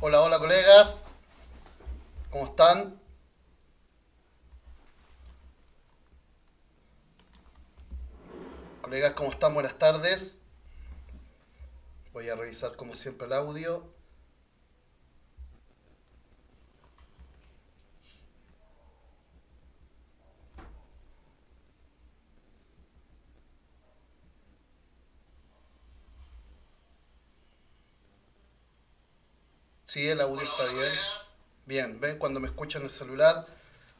Hola, hola colegas, ¿cómo están? Colegas, ¿cómo están? Buenas tardes. Voy a revisar como siempre el audio. Sí, el audio está bien. Bien, ven, cuando me escuchan el celular,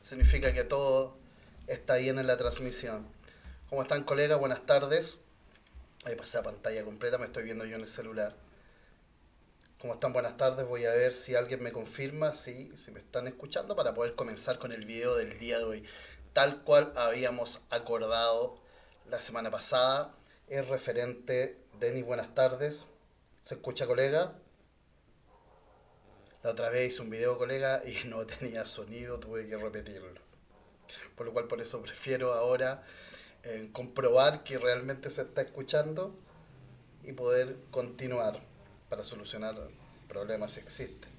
significa que todo está bien en la transmisión. ¿Cómo están colegas? Buenas tardes. Ahí pasé a pantalla completa, me estoy viendo yo en el celular. ¿Cómo están? Buenas tardes. Voy a ver si alguien me confirma, si me están escuchando, para poder comenzar con el video del día de hoy. Tal cual habíamos acordado la semana pasada. Es referente, Denis, buenas tardes. ¿Se escucha, colega? La otra vez hice un video, colega, y no tenía sonido, tuve que repetirlo. Por lo cual, por eso prefiero ahora comprobar que realmente se está escuchando y poder continuar para solucionar problemas si existen.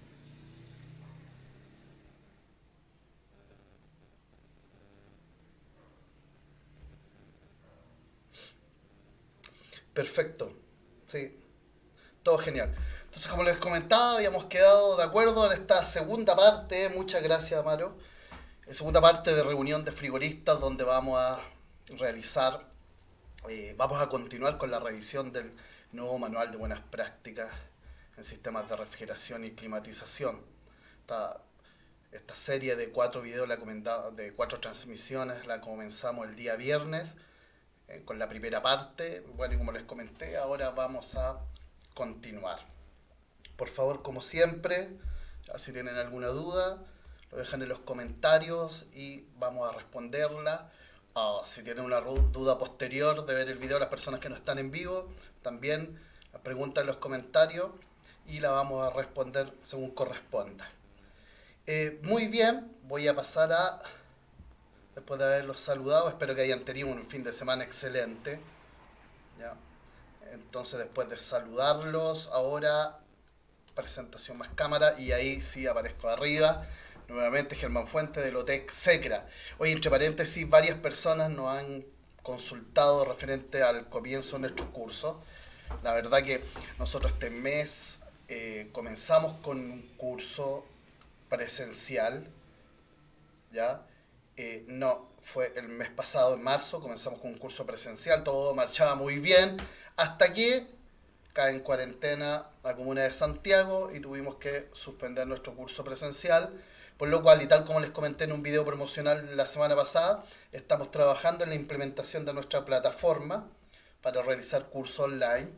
Perfecto, sí, todo genial. Entonces, como les comentaba, habíamos quedado de acuerdo en esta segunda parte, muchas gracias, Amaro, segunda parte de reunión de frigoristas donde vamos a realizar, vamos a continuar con la revisión del nuevo manual de buenas prácticas en sistemas de refrigeración y climatización. Esta, esta serie de cuatro videos, de cuatro transmisiones, la comenzamos el día viernes con la primera parte. Bueno, y como les comenté, ahora vamos a continuar. Por favor, como siempre, si tienen alguna duda, lo dejan en los comentarios y vamos a responderla. Si tienen una duda posterior de ver el video, las personas que no están en vivo, también la pregunta en los comentarios y la vamos a responder según corresponda. Muy bien, voy a pasar a, después de haberlos saludado, espero que hayan tenido un fin de semana excelente. ¿Ya? Entonces, después de saludarlos, ahora presentación más cámara y ahí sí aparezco arriba. Nuevamente Germán Fuente de Lotec Secra. Oye, entre paréntesis, varias personas nos han consultado referente al comienzo de nuestros cursos. La verdad que nosotros este mes comenzamos con un curso presencial, ¿ya? No, fue el mes pasado, en marzo, comenzamos con un curso presencial, todo marchaba muy bien, hasta que cae en cuarentena la comuna de Santiago y tuvimos que suspender nuestro curso presencial, por lo cual, y tal como les comenté en un video promocional la semana pasada, estamos trabajando en la implementación de nuestra plataforma para realizar cursos online.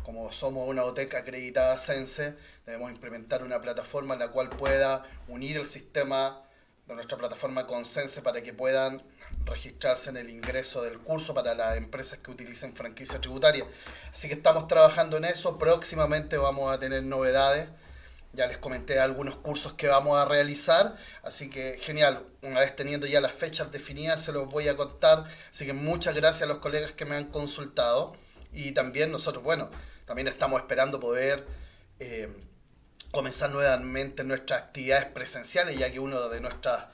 Como somos una OTEC acreditada Sense, debemos implementar una plataforma en la cual pueda unir el sistema de nuestra plataforma con Sense para que puedan registrarse en el ingreso del curso para las empresas que utilicen franquicia tributaria. Así que estamos trabajando en eso. Próximamente vamos a tener novedades. Ya les comenté algunos cursos que vamos a realizar, así que genial. Una vez teniendo ya las fechas definidas, se los voy a contar. Así que muchas gracias a los colegas que me han consultado. Y también nosotros, bueno, también estamos esperando poder eh, comenzar nuevamente nuestras actividades presenciales, ya que uno de nuestras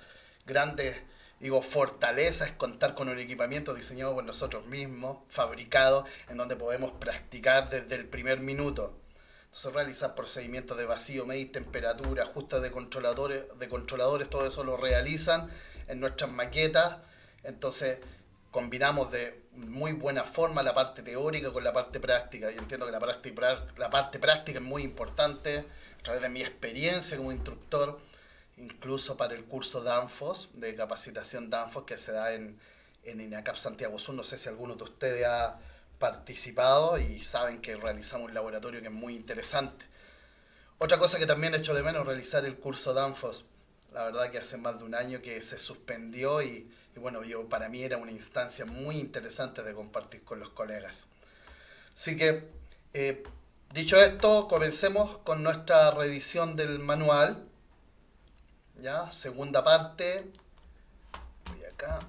grandes, digo, fortalezas es contar con un equipamiento diseñado por nosotros mismos, fabricado, en donde podemos practicar desde el primer minuto. Entonces realizar procedimientos de vacío, medir temperatura, ajustes de controladores, todo eso lo realizan en nuestras maquetas. Entonces combinamos de muy buena forma la parte teórica con la parte práctica. Yo entiendo que la parte práctica es muy importante a través de mi experiencia como instructor, incluso para el curso DANFOS, de capacitación DANFOS que se da en INACAP Santiago Sur. No sé si alguno de ustedes ha participado y saben que realizamos un laboratorio que es muy interesante. Otra cosa que también echo de menos es realizar el curso DANFOS. La verdad que hace más de un año que se suspendió y bueno, para mí era una instancia muy interesante de compartir con los colegas. Así que, eh, dicho esto, comencemos con nuestra revisión del manual. ¿Ya? Segunda parte. Voy acá.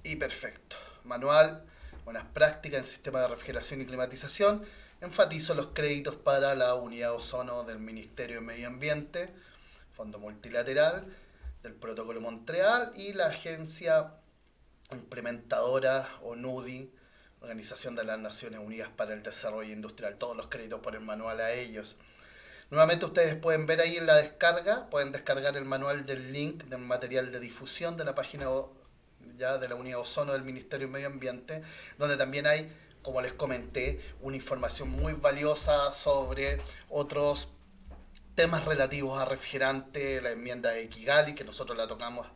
Y perfecto. Manual, buenas prácticas en sistema de refrigeración y climatización. enfatizo los créditos para la unidad ozono del Ministerio de Medio Ambiente, Fondo Multilateral, del Protocolo Montreal y la agencia implementadora ONUDI, Organización de las Naciones Unidas para el Desarrollo Industrial. Todos los créditos por el manual a ellos. Nuevamente ustedes pueden ver ahí en la descarga, pueden descargar el manual del link del material de difusión de la página ya de la unidad ozono del Ministerio de Medio Ambiente, donde también hay, como les comenté, una información muy valiosa sobre otros temas relativos a refrigerante, la enmienda de Kigali, que nosotros la tocamos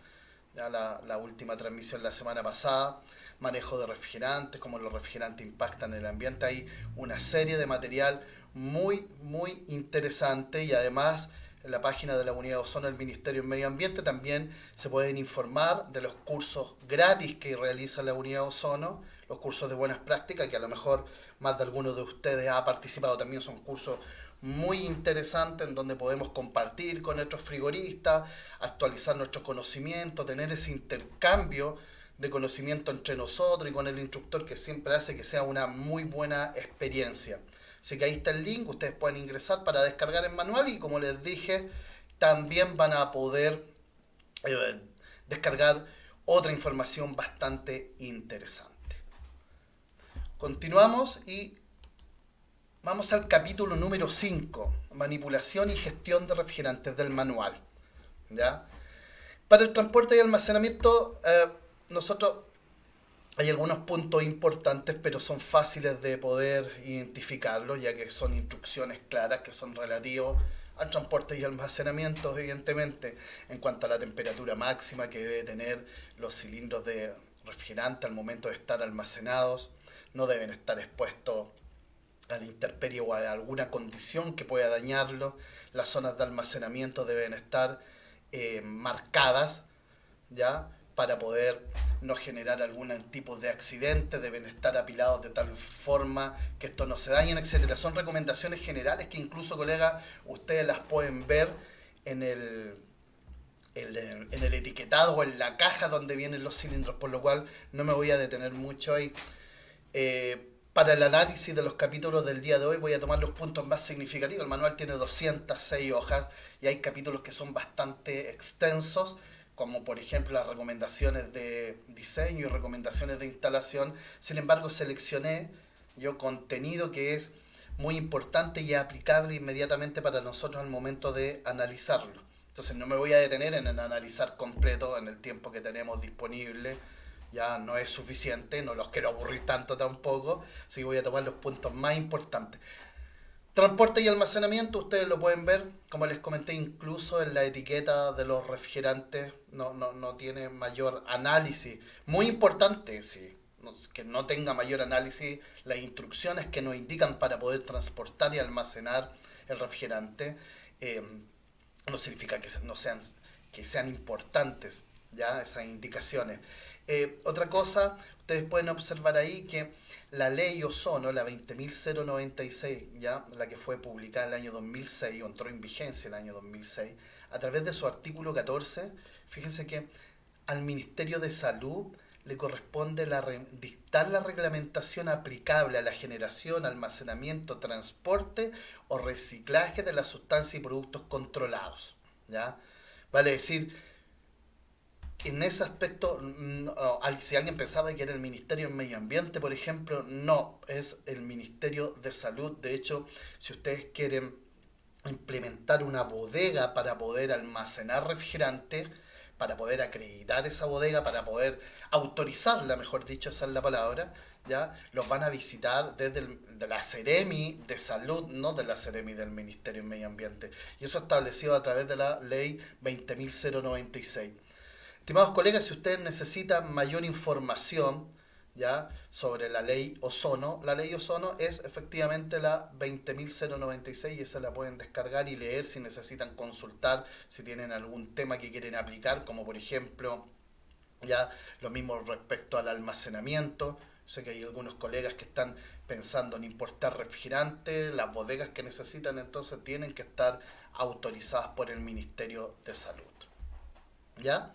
ya la última transmisión la semana pasada, manejo de refrigerantes, cómo los refrigerantes impactan en el ambiente. Hay una serie de material muy interesante, y además en la página de la unidad ozono del Ministerio de Medio Ambiente también se pueden informar de los cursos gratis que realiza la unidad ozono, los cursos de buenas prácticas, que a lo mejor más de algunos de ustedes ha participado. También son cursos muy interesantes en donde podemos compartir con nuestros frigoristas, actualizar nuestro conocimiento, tener ese intercambio de conocimiento entre nosotros y con el instructor, que siempre hace que sea una muy buena experiencia. Así que ahí está el link, ustedes pueden ingresar para descargar el manual, y como les dije, también van a poder descargar otra información bastante interesante. Continuamos y vamos al capítulo número 5, manipulación y gestión de refrigerantes del manual. ¿Ya? Para el transporte y almacenamiento, nosotros hay algunos puntos importantes, pero son fáciles de poder identificarlos, ya que son instrucciones claras que son relativos al transporte y almacenamiento, evidentemente, en cuanto a la temperatura máxima que debe tener los cilindros de refrigerante al momento de estar almacenados. No deben estar expuestos a la intemperie o a alguna condición que pueda dañarlo. Las zonas de almacenamiento deben estar marcadas, ¿ya?, para poder no generar algún tipo de accidente. Deben estar apilados de tal forma que esto no se dañe, etcétera. Son recomendaciones generales que incluso, colegas, ustedes las pueden ver en el etiquetado o en la caja donde vienen los cilindros, por lo cual no me voy a detener mucho ahí. Para el análisis de los capítulos del día de hoy voy a tomar los puntos más significativos. El manual tiene 206 hojas y hay capítulos que son bastante extensos, como por ejemplo las recomendaciones de diseño y recomendaciones de instalación. Sin embargo, seleccioné yo contenido que es muy importante y aplicable inmediatamente para nosotros al momento de analizarlo. Entonces no me voy a detener en el analizar completo en el tiempo que tenemos disponible. Ya no es suficiente, no los quiero aburrir tanto tampoco, así que voy a tomar los puntos más importantes. Transporte y almacenamiento, ustedes lo pueden ver, como les comenté, incluso en la etiqueta de los refrigerantes no tiene mayor análisis. Muy importante, sí, que no tenga mayor análisis las instrucciones que nos indican para poder transportar y almacenar el refrigerante. No significa que sean importantes, ya, esas indicaciones. Otra cosa, ustedes pueden observar ahí que la ley ozono, la 20.096, ya, la que fue publicada en el año 2006, o entró en vigencia en el año 2006, a través de su artículo 14, fíjense que al Ministerio de Salud le corresponde dictar la reglamentación aplicable a la generación, almacenamiento, transporte o reciclaje de las sustancias y productos controlados, ¿ya? Vale decir, en ese aspecto, no, si alguien pensaba que era el Ministerio del Medio Ambiente, por ejemplo, no, es el Ministerio de Salud. De hecho, si ustedes quieren implementar una bodega para poder almacenar refrigerante, para poder acreditar esa bodega, para poder autorizarla, mejor dicho, esa es la palabra, ¿ya? Los van a visitar desde de la Seremi de Salud, no de la Seremi del Ministerio del Medio Ambiente. Y eso establecido a través de la ley 20.096. Estimados colegas, si ustedes necesitan mayor información, ¿ya?, sobre la ley ozono es efectivamente la 20.096, y esa la pueden descargar y leer si necesitan consultar, si tienen algún tema que quieren aplicar, como por ejemplo, ya, lo mismo respecto al almacenamiento. Sé que hay algunos colegas que están pensando en importar refrigerantes, las bodegas que necesitan entonces tienen que estar autorizadas por el Ministerio de Salud, ¿ya?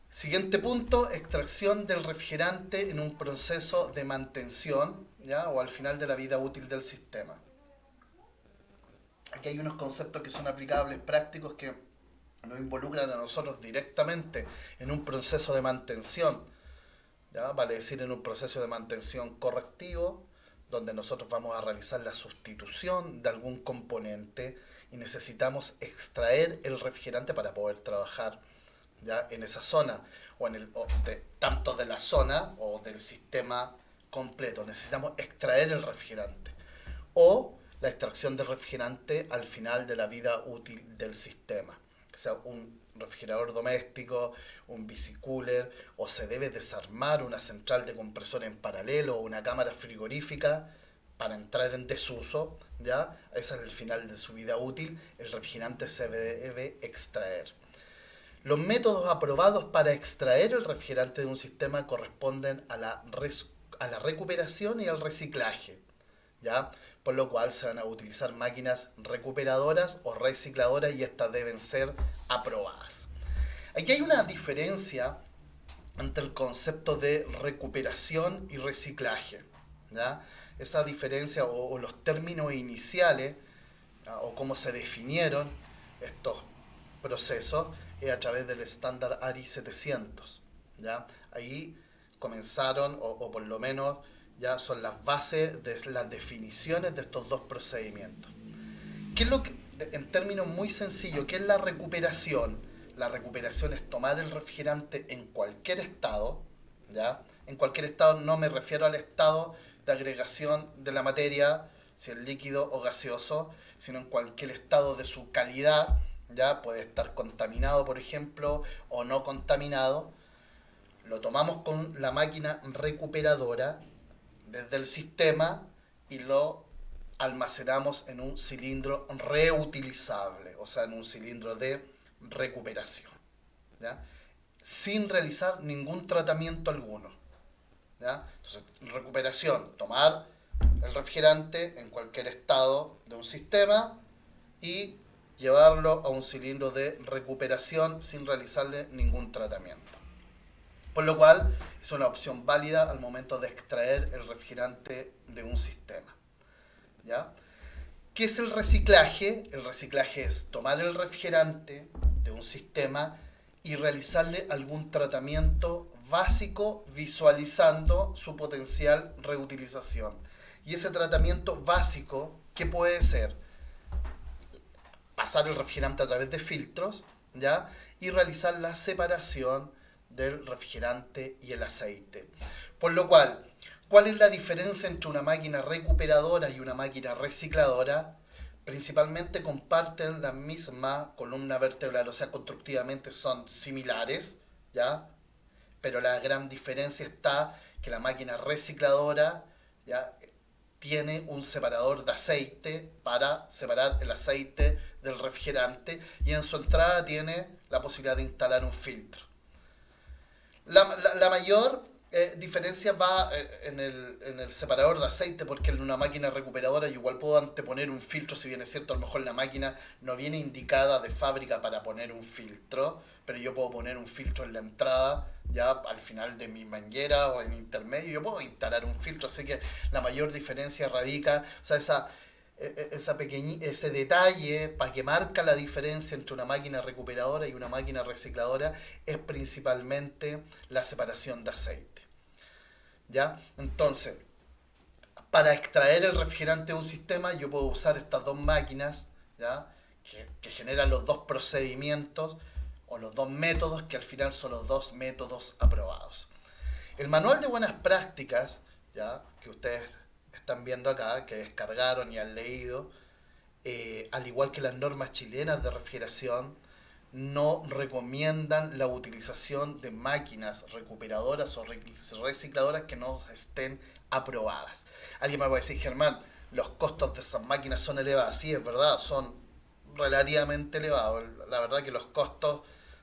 Siguiente punto, extracción del refrigerante en un proceso de mantención, ¿ya? O al final de la vida útil del sistema. Aquí hay unos conceptos que son aplicables, prácticos, que nos involucran a nosotros directamente en un proceso de mantención, ¿ya? Vale decir, en un proceso de mantención correctivo, donde nosotros vamos a realizar la sustitución de algún componente y necesitamos extraer el refrigerante para poder trabajar, ¿ya? En esa zona, tanto de la zona o del sistema completo. Necesitamos extraer el refrigerante. O la extracción del refrigerante al final de la vida útil del sistema. O sea, un refrigerador doméstico, un bicicooler, o se debe desarmar una central de compresor en paralelo o una cámara frigorífica para entrar en desuso, ¿ya? Ese es el final de su vida útil. El refrigerante se debe extraer. Los métodos aprobados para extraer el refrigerante de un sistema corresponden a la recuperación y al reciclaje, ¿ya? Por lo cual se van a utilizar máquinas recuperadoras o recicladoras y estas deben ser aprobadas. Aquí hay una diferencia entre el concepto de recuperación y reciclaje, ¿ya? Esa diferencia o los términos iniciales, ¿ya? O cómo se definieron estos procesos es a través del estándar ARI 700, ¿ya? Ahí comenzaron, o por lo menos ya son las bases de las definiciones de estos dos procedimientos. ¿Qué es lo que, en términos muy sencillos, qué es la recuperación? La recuperación es tomar el refrigerante en cualquier estado, ¿ya? En cualquier estado no me refiero al estado de agregación de la materia, si es líquido o gaseoso, sino en cualquier estado de su calidad, ¿ya? Puede estar contaminado, por ejemplo, o no contaminado. Lo tomamos con la máquina recuperadora desde el sistema y lo almacenamos en un cilindro reutilizable, o sea, en un cilindro de recuperación, ¿ya? Sin realizar ningún tratamiento alguno, ¿ya? Entonces, recuperación, tomar el refrigerante en cualquier estado de un sistema y llevarlo a un cilindro de recuperación sin realizarle ningún tratamiento. Por lo cual es una opción válida al momento de extraer el refrigerante de un sistema, ¿ya? ¿Qué es el reciclaje? El reciclaje es tomar el refrigerante de un sistema y realizarle algún tratamiento básico visualizando su potencial reutilización. Y ese tratamiento básico, ¿qué puede ser? Pasar el refrigerante a través de filtros, ¿ya? Y realizar la separación del refrigerante y el aceite. Por lo cual, ¿cuál es la diferencia entre una máquina recuperadora y una máquina recicladora? Principalmente comparten la misma columna vertebral, o sea, constructivamente son similares, ¿ya? Pero la gran diferencia está que la máquina recicladora, ¿ya?, tiene un separador de aceite para separar el aceite del refrigerante y en su entrada tiene la posibilidad de instalar un filtro. La mayor diferencia va en el separador de aceite, porque en una máquina recuperadora yo igual puedo anteponer un filtro, si bien es cierto, a lo mejor la máquina no viene indicada de fábrica para poner un filtro, pero yo puedo poner un filtro en la entrada, ya al final de mi manguera o en intermedio, yo puedo instalar un filtro, así que la mayor diferencia radica, o sea, ese detalle para que marca la diferencia entre una máquina recuperadora y una máquina recicladora es principalmente la separación de aceite, ¿ya? Entonces, para extraer el refrigerante de un sistema yo puedo usar estas dos máquinas, ¿ya?, que generan los dos procedimientos o los dos métodos que al final son los dos métodos aprobados. El manual de buenas prácticas, ¿ya?, que ustedes están viendo acá, que descargaron y han leído, al igual que las normas chilenas de refrigeración, no recomiendan la utilización de máquinas recuperadoras o recicladoras que no estén aprobadas. Alguien me va a decir, Germán, los costos de esas máquinas son elevados. Sí, es verdad, son relativamente elevados. La verdad que los costos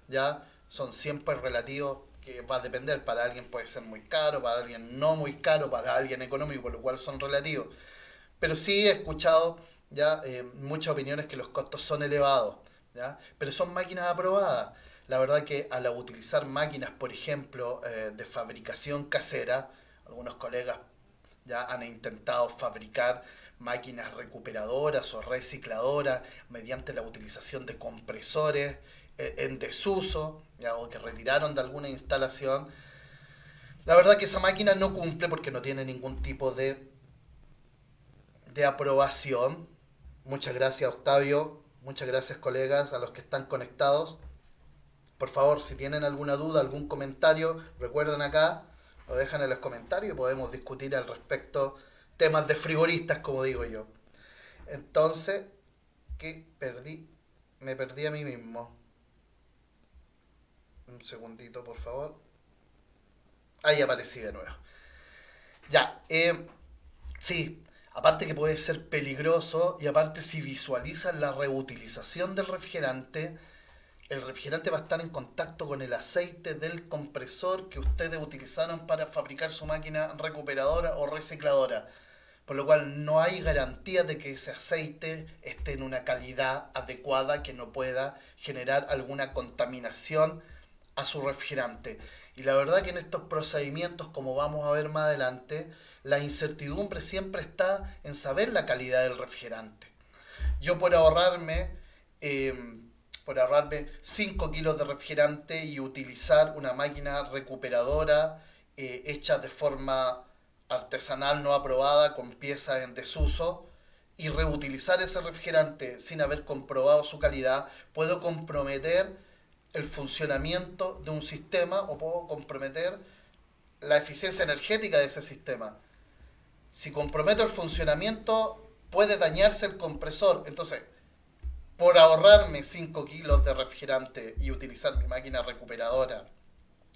ya son siempre relativos, que va a depender. Para alguien puede ser muy caro, para alguien no muy caro, para alguien económico, por lo cual son relativos. Pero sí he escuchado ya muchas opiniones que los costos son elevados, ¿ya? Pero son máquinas aprobadas. La verdad que al utilizar máquinas, por ejemplo, de fabricación casera, algunos colegas ya han intentado fabricar máquinas recuperadoras o recicladoras mediante la utilización de compresores en desuso, ya, o que retiraron de alguna instalación. La verdad que esa máquina no cumple porque no tiene ningún tipo de aprobación. Muchas gracias, Octavio. Muchas gracias, colegas, a los que están conectados. Por favor, si tienen alguna duda, algún comentario, recuerden acá, lo dejan en los comentarios y podemos discutir al respecto temas de frigoristas, como digo yo. Entonces, ¿qué perdí? Me perdí a mí mismo. Un segundito, por favor. Ahí aparecí de nuevo. Ya, sí, aparte que puede ser peligroso y aparte si visualizan la reutilización del refrigerante, el refrigerante va a estar en contacto con el aceite del compresor que ustedes utilizaron para fabricar su máquina recuperadora o recicladora. Por lo cual no hay garantía de que ese aceite esté en una calidad adecuada que no pueda generar alguna contaminación a su refrigerante. Y la verdad que en estos procedimientos, como vamos a ver más adelante, la incertidumbre siempre está en saber la calidad del refrigerante. Yo por ahorrarme 5 kilos de refrigerante y utilizar una máquina recuperadora hecha de forma artesanal no aprobada con piezas en desuso y reutilizar ese refrigerante sin haber comprobado su calidad, puedo comprometer el funcionamiento de un sistema o puedo comprometer la eficiencia energética de ese sistema. Si comprometo el funcionamiento, puede dañarse el compresor. Entonces, por ahorrarme 5 kilos de refrigerante y utilizar mi máquina recuperadora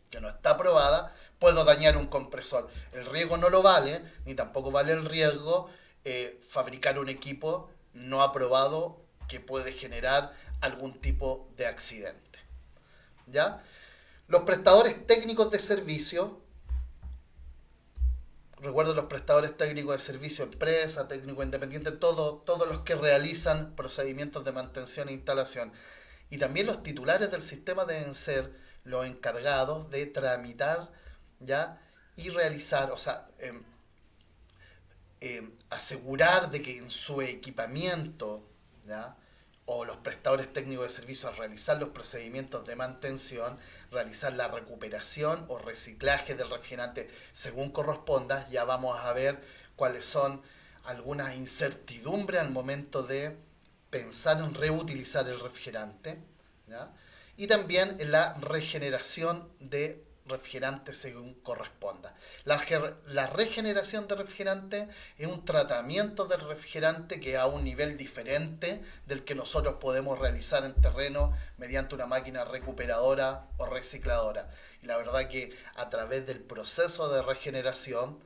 que no está aprobada, puedo dañar un compresor. El riesgo no lo vale, ni tampoco vale el riesgo fabricar un equipo no aprobado que puede generar algún tipo de accidente. ¿Ya? Los prestadores técnicos de servicio, recuerdo los prestadores técnicos de servicio, empresa, técnico independiente, todos los que realizan procedimientos de mantención e instalación. Y también los titulares del sistema deben ser los encargados de tramitar, ¿ya? Y realizar, o sea, asegurar de que en su equipamiento, ¿ya? O los prestadores técnicos de servicio al realizar los procedimientos de mantención, realizar la recuperación o reciclaje del refrigerante según corresponda. Ya vamos a ver cuáles son algunas incertidumbres al momento de pensar en reutilizar el refrigerante, ¿ya? Y también en la regeneración de refrigerante según corresponda. La regeneración de refrigerante es un tratamiento del refrigerante que a un nivel diferente del que nosotros podemos realizar en terreno mediante una máquina recuperadora o recicladora. Y la verdad que a través del proceso de regeneración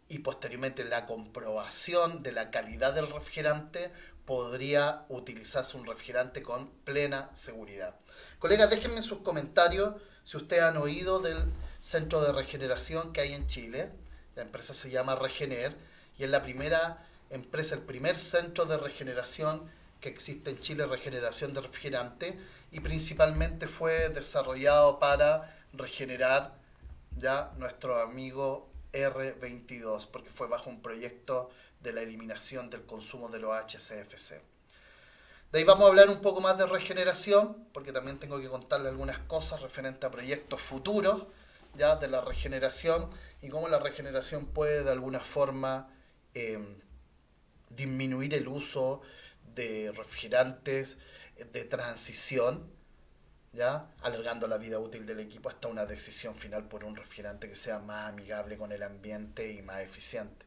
y posteriormente la comprobación de la calidad del refrigerante, podría utilizarse un refrigerante con plena seguridad. Colegas, déjenme en sus comentarios si ustedes han oído del centro de regeneración que hay en Chile. La empresa se llama Regener y es la primera empresa, el primer centro de regeneración que existe en Chile, regeneración de refrigerante, y principalmente fue desarrollado para regenerar ya nuestro amigo R22, porque fue bajo un proyecto de la eliminación del consumo de los HCFC. De ahí vamos a hablar un poco más de regeneración, porque también tengo que contarle algunas cosas referentes a proyectos futuros ya de la regeneración y cómo la regeneración puede de alguna forma disminuir el uso de refrigerantes de transición, ¿ya? Alargando la vida útil del equipo hasta una decisión final por un refrigerante que sea más amigable con el ambiente y más eficiente.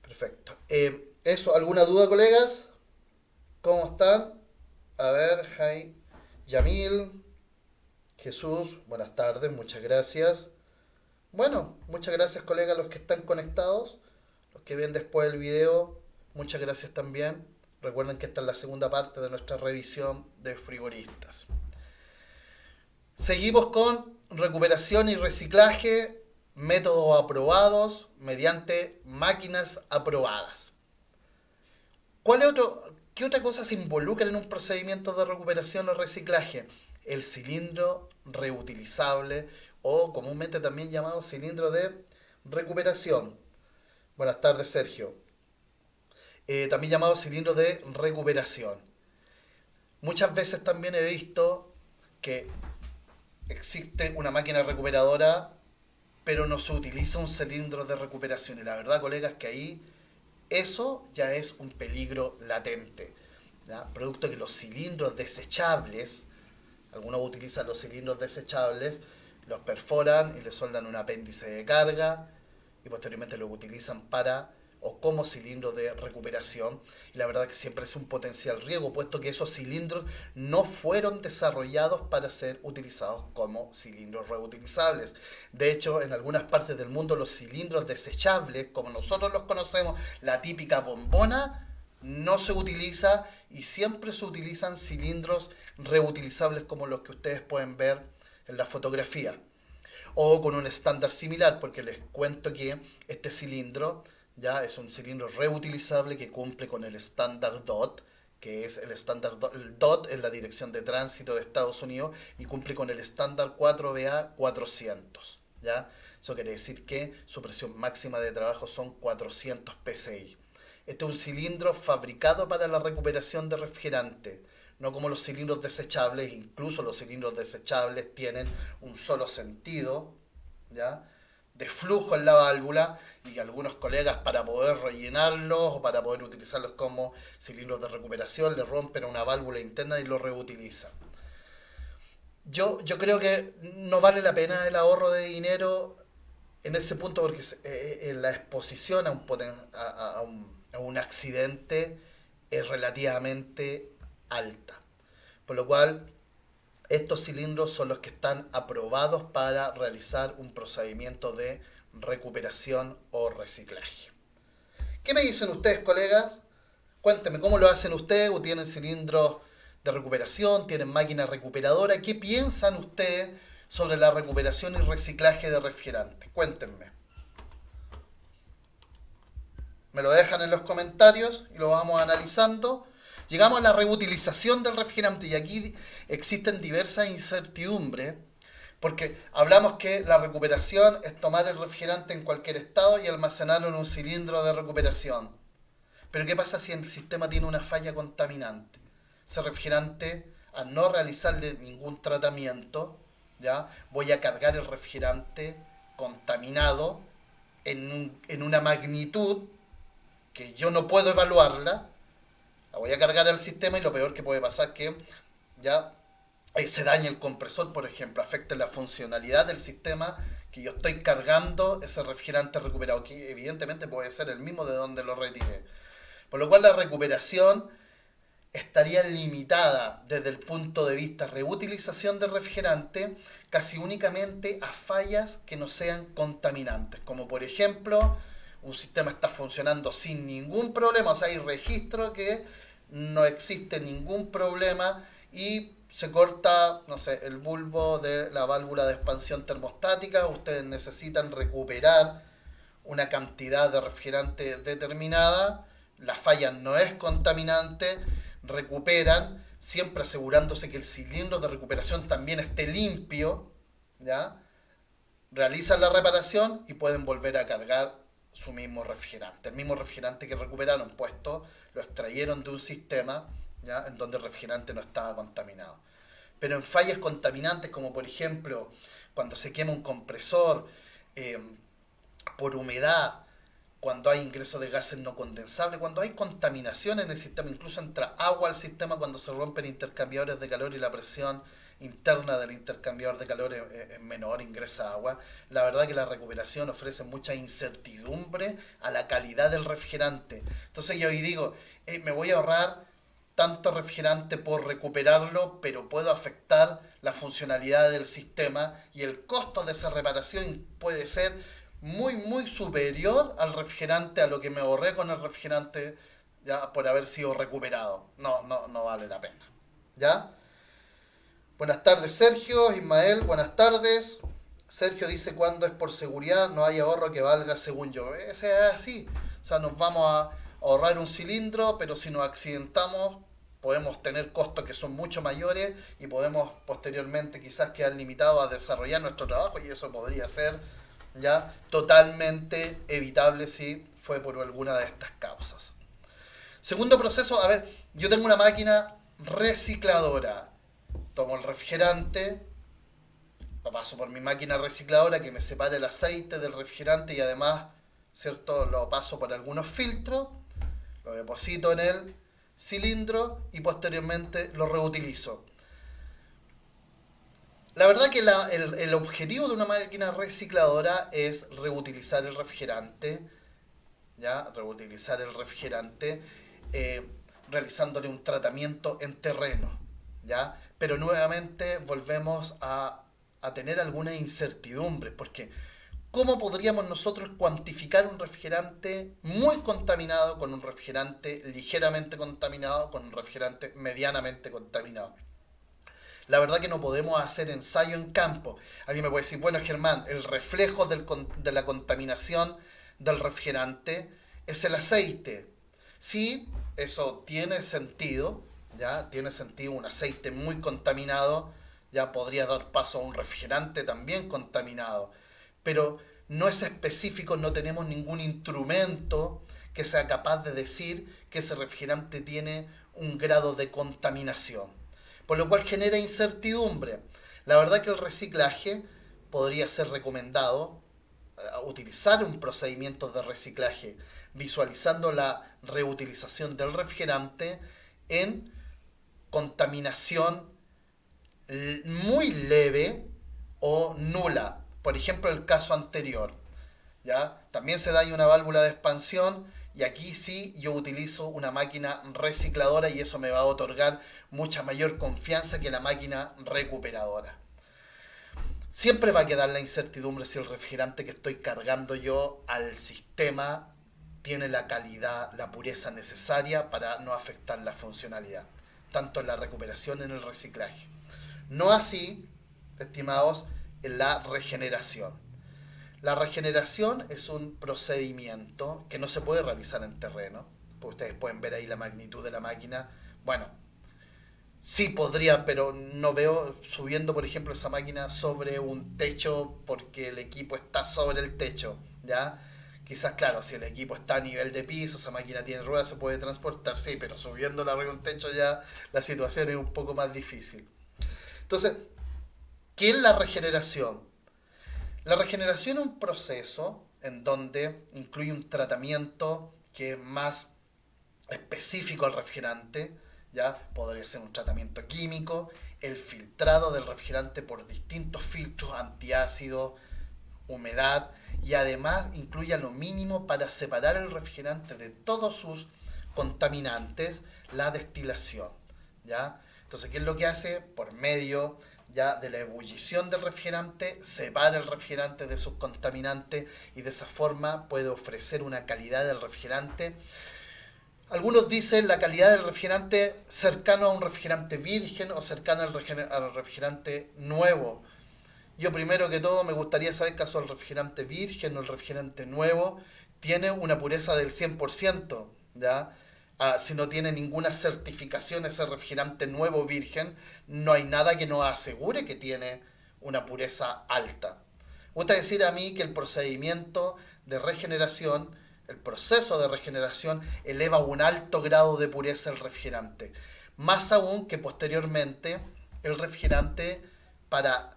Perfecto. Eso, ¿alguna duda, colegas? ¿Cómo están? A ver, Jai, Yamil, Jesús, buenas tardes, muchas gracias. Bueno, muchas gracias, colegas, los que están conectados, los que ven después el video, muchas gracias también. Recuerden que esta es la segunda parte de nuestra revisión de frigoristas. Seguimos con recuperación y reciclaje, métodos aprobados mediante máquinas aprobadas. ¿Qué otra cosa se involucra en un procedimiento de recuperación o reciclaje? El cilindro reutilizable o comúnmente también llamado cilindro de recuperación. Buenas tardes, Sergio. También llamado cilindro de recuperación. Muchas veces también he visto que existe una máquina recuperadora, pero no se utiliza un cilindro de recuperación. Y la verdad, colegas, que ahí eso ya es un peligro latente. ¿Ya? Producto que los cilindros desechables, algunos utilizan los cilindros desechables, los perforan y le soldan un apéndice de carga y posteriormente lo utilizan para o como cilindro de recuperación. Y la verdad que siempre es un potencial riesgo, puesto que esos cilindros no fueron desarrollados para ser utilizados como cilindros reutilizables. De hecho, en algunas partes del mundo los cilindros desechables, como nosotros los conocemos, la típica bombona, no se utiliza y siempre se utilizan cilindros reutilizables como los que ustedes pueden ver en la fotografía. O con un estándar similar, porque les cuento que este cilindro ya es un cilindro reutilizable que cumple con el estándar DOT, que es el estándar el DOT es la Dirección de Tránsito de Estados Unidos y cumple con el estándar 4BA 400, ¿ya? Eso quiere decir que su presión máxima de trabajo son 400 psi. Este es un cilindro fabricado para la recuperación de refrigerante, no como los cilindros desechables. Incluso los cilindros desechables tienen un solo sentido, ¿ya?, de flujo en la válvula, y algunos colegas, para poder rellenarlos o para poder utilizarlos como cilindros de recuperación, le rompen una válvula interna y lo reutilizan. Yo creo que no vale la pena el ahorro de dinero en ese punto, porque la exposición a un accidente es relativamente alta. Por lo cual, estos cilindros son los que están aprobados para realizar un procedimiento de recuperación o reciclaje. ¿Qué me dicen ustedes, colegas? Cuéntenme, ¿cómo lo hacen ustedes? ¿O tienen cilindros de recuperación? ¿Tienen máquina recuperadora? ¿Qué piensan ustedes sobre la recuperación y reciclaje de refrigerantes? Cuéntenme. Me lo dejan en los comentarios y lo vamos analizando. Llegamos a la reutilización del refrigerante y aquí existen diversas incertidumbres, porque hablamos que la recuperación es tomar el refrigerante en cualquier estado y almacenarlo en un cilindro de recuperación. Pero ¿qué pasa si el sistema tiene una falla contaminante? Ese refrigerante, al no realizarle ningún tratamiento, ¿ya?, voy a cargar el refrigerante contaminado en una magnitud que yo no puedo evaluarla. La voy a cargar al sistema y lo peor que puede pasar es que ya se dañe el compresor, por ejemplo, afecte la funcionalidad del sistema que yo estoy cargando ese refrigerante recuperado, que evidentemente puede ser el mismo de donde lo retiré. Por lo cual la recuperación estaría limitada desde el punto de vista reutilización del refrigerante casi únicamente a fallas que no sean contaminantes, como por ejemplo un sistema está funcionando sin ningún problema, o sea, hay registro que no existe ningún problema y se corta, no sé, el bulbo de la válvula de expansión termostática, ustedes necesitan recuperar una cantidad de refrigerante determinada, la falla no es contaminante, recuperan, siempre asegurándose que el cilindro de recuperación también esté limpio, ¿ya? Realizan la reparación y pueden volver a cargar su mismo refrigerante. El mismo refrigerante que recuperaron puesto, lo extrayeron de un sistema, ¿ya?, en donde el refrigerante no estaba contaminado. Pero en fallas contaminantes, como por ejemplo cuando se quema un compresor por humedad, cuando hay ingreso de gases no condensables, cuando hay contaminación en el sistema, incluso entra agua al sistema cuando se rompen intercambiadores de calor y la presión interna del intercambiador de calor es menor, ingresa agua. La verdad que la recuperación ofrece mucha incertidumbre a la calidad del refrigerante. Entonces yo hoy digo, me voy a ahorrar tanto refrigerante por recuperarlo, pero puedo afectar la funcionalidad del sistema y el costo de esa reparación puede ser muy superior al refrigerante, a lo que me ahorré con el refrigerante, ya, por haber sido recuperado. No vale la pena. ¿Ya? Buenas tardes, Sergio. Ismael, buenas tardes. Sergio dice, cuando es por seguridad no hay ahorro que valga según yo. Ese es así. O sea, nos vamos ahorrar un cilindro, pero si nos accidentamos podemos tener costos que son mucho mayores y podemos posteriormente quizás quedar limitados a desarrollar nuestro trabajo y eso podría ser ya totalmente evitable si fue por alguna de estas causas. Segundo proceso, a ver, yo tengo una máquina recicladora. Tomo el refrigerante, lo paso por mi máquina recicladora que me separa el aceite del refrigerante y además, ¿cierto? Lo paso por algunos filtros, lo deposito en el cilindro y posteriormente lo reutilizo. La verdad que el objetivo de una máquina recicladora es reutilizar el refrigerante, ¿ya? Reutilizar el refrigerante realizándole un tratamiento en terreno, ¿ya? Pero nuevamente volvemos a tener alguna incertidumbre, porque ¿cómo podríamos nosotros cuantificar un refrigerante muy contaminado con un refrigerante ligeramente contaminado con un refrigerante medianamente contaminado? La verdad que no podemos hacer ensayo en campo. Alguien me puede decir, bueno, Germán, el reflejo de la contaminación del refrigerante es el aceite. Sí, eso tiene sentido, ¿ya? Tiene sentido, un aceite muy contaminado ya podría dar paso a un refrigerante también contaminado. Pero no es específico, no tenemos ningún instrumento que sea capaz de decir que ese refrigerante tiene un grado de contaminación, por lo cual genera incertidumbre. La verdad que el reciclaje podría ser recomendado, utilizar un procedimiento de reciclaje, visualizando la reutilización del refrigerante en contaminación muy leve o nula. Por ejemplo, el caso anterior, ¿ya? También se da ahí una válvula de expansión y aquí sí yo utilizo una máquina recicladora y eso me va a otorgar mucha mayor confianza que la máquina recuperadora. Siempre va a quedar la incertidumbre si el refrigerante que estoy cargando yo al sistema tiene la calidad, la pureza necesaria para no afectar la funcionalidad, tanto en la recuperación como en el reciclaje. No así, estimados, en la regeneración. La regeneración es un procedimiento que no se puede realizar en terreno, porque ustedes pueden ver ahí la magnitud de la máquina. Bueno, sí podría, pero no veo subiendo, por ejemplo, esa máquina sobre un techo porque el equipo está sobre el techo, ¿ya? Quizás, claro, si el equipo está a nivel de piso, esa máquina tiene ruedas, se puede transportar, sí, pero subiéndola arriba de un techo ya la situación es un poco más difícil. Entonces, ¿qué es la regeneración? La regeneración es un proceso en donde incluye un tratamiento que es más específico al refrigerante, ¿ya? Podría ser un tratamiento químico, el filtrado del refrigerante por distintos filtros, antiácidos, humedad, y además incluye lo mínimo para separar el refrigerante de todos sus contaminantes, la destilación, ¿ya? Entonces, ¿qué es lo que hace? Por medio ya de la ebullición del refrigerante, separa el refrigerante de sus contaminantes y de esa forma puede ofrecer una calidad del refrigerante. Algunos dicen la calidad del refrigerante cercano a un refrigerante virgen o cercano al refrigerante nuevo. Yo primero que todo me gustaría saber caso el refrigerante virgen o el refrigerante nuevo tiene una pureza del 100%, ¿ya? Si no tiene ninguna certificación ese refrigerante nuevo virgen, no hay nada que nos asegure que tiene una pureza alta. Me gusta decir a mí que el procedimiento de regeneración, el proceso de regeneración eleva a un alto grado de pureza el refrigerante. Más aún que posteriormente el refrigerante para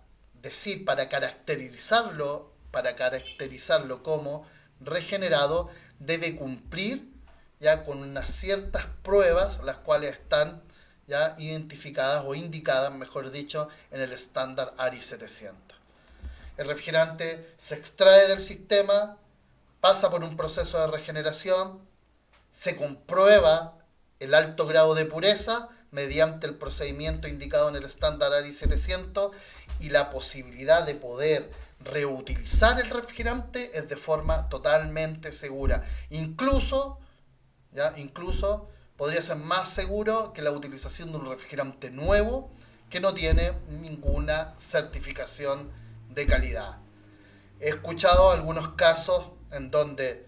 caracterizarlo como regenerado debe cumplir ya con unas ciertas pruebas, las cuales están ya identificadas o indicadas, mejor dicho, en el estándar ARI 700. El refrigerante se extrae del sistema, pasa por un proceso de regeneración, se comprueba el alto grado de pureza mediante el procedimiento indicado en el estándar ARI 700 y la posibilidad de poder reutilizar el refrigerante es de forma totalmente segura. Incluso podría ser más seguro que la utilización de un refrigerante nuevo que no tiene ninguna certificación de calidad. He escuchado algunos casos en donde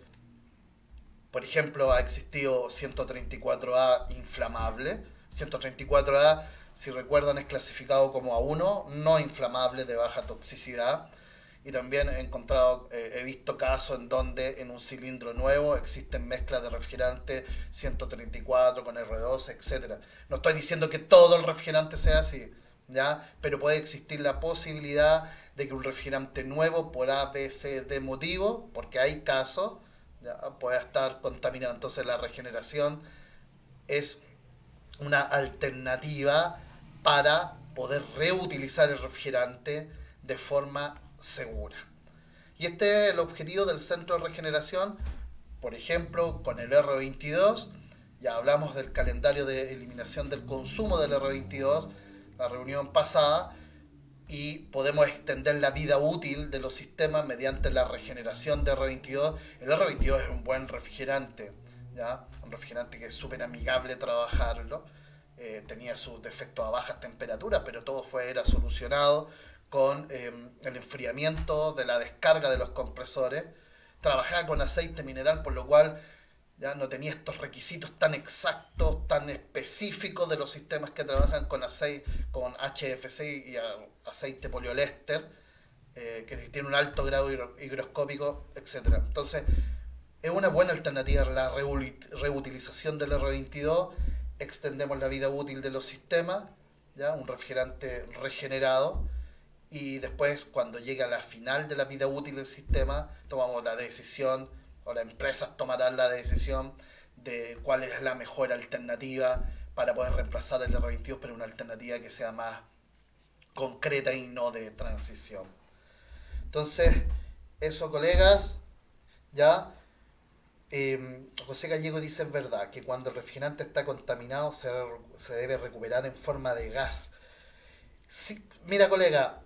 Por ejemplo, ha existido 134A inflamable. 134A, si recuerdan, es clasificado como A1, no inflamable, de baja toxicidad. Y también he visto casos en donde en un cilindro nuevo existen mezclas de refrigerante 134 con R2, etcétera. No estoy diciendo que todo el refrigerante sea así, ¿ya? Pero puede existir la posibilidad de que un refrigerante nuevo, por A, B, C, D motivo, porque hay casos, ¿ya?, pueda estar contaminado. Entonces la regeneración es una alternativa para poder reutilizar el refrigerante de forma segura. Y este es el objetivo del centro de regeneración. Por ejemplo, con el R22, ya hablamos del calendario de eliminación del consumo del R22, la reunión pasada, y podemos extender la vida útil de los sistemas mediante la regeneración de R22. El R22 es un buen refrigerante, ¿ya? Un refrigerante que es súper amigable trabajarlo. Tenía sus defectos a bajas temperaturas, pero todo era solucionado con el enfriamiento de la descarga de los compresores. Trabajaba con aceite mineral, por lo cual ya no tenía estos requisitos tan exactos, tan específicos de los sistemas que trabajan con aceite, con HFC y aceite poliéster, que tiene un alto grado higroscópico, etcétera. Entonces, es una buena alternativa a la reutilización del R22. Extendemos la vida útil de los sistemas, ¿ya? Un refrigerante regenerado, y después, cuando llega a la final de la vida útil del sistema, tomamos la decisión, o las empresas tomarán la decisión de cuál es la mejor alternativa para poder reemplazar el R22, pero una alternativa que sea más concreta y no de transición. Entonces, eso, colegas, ya. José Gallego dice: es verdad que cuando el refrigerante está contaminado se debe recuperar en forma de gas. Sí, mira, colega,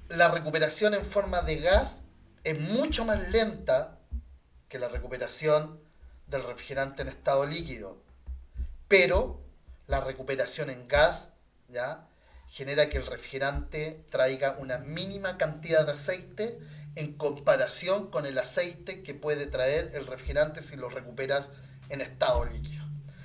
la recuperación en forma de gas es mucho más lenta que la recuperación del refrigerante en estado líquido, pero la recuperación en gas, ¿ya?, genera que el refrigerante traiga una mínima cantidad de aceite en comparación con el aceite que puede traer el refrigerante si lo recuperas en estado líquido.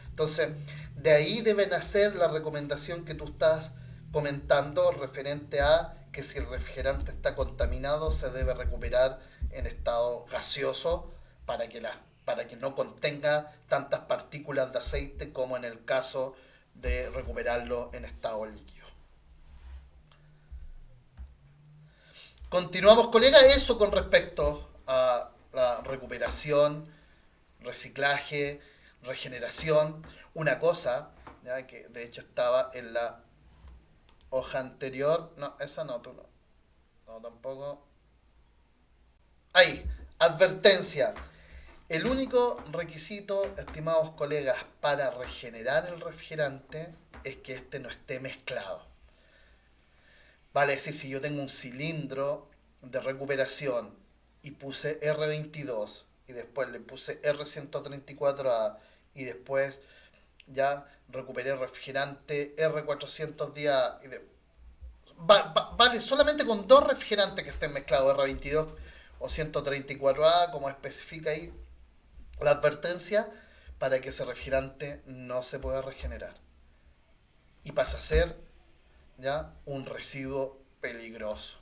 Entonces, de ahí debe nacer la recomendación que tú estás comentando referente a que si el refrigerante está contaminado se debe recuperar en estado gaseoso para que no contenga tantas partículas de aceite como en el caso de recuperarlo en estado líquido. Continuamos, colega, eso con respecto a la recuperación, reciclaje, regeneración. Una cosa, ¿ya?, que de hecho estaba en la hoja anterior. No, esa no, tú no. No, tampoco. Ahí, advertencia. El único requisito, estimados colegas, para regenerar el refrigerante es que este no esté mezclado. Vale decir, si yo tengo un cilindro de recuperación y puse R22 y después le puse R134A y después ya recuperé refrigerante R410A vale solamente con dos refrigerantes que estén mezclados, R22 o 134A, como especifica ahí la advertencia, para que ese refrigerante no se pueda regenerar y pasa a ser ya un residuo peligroso.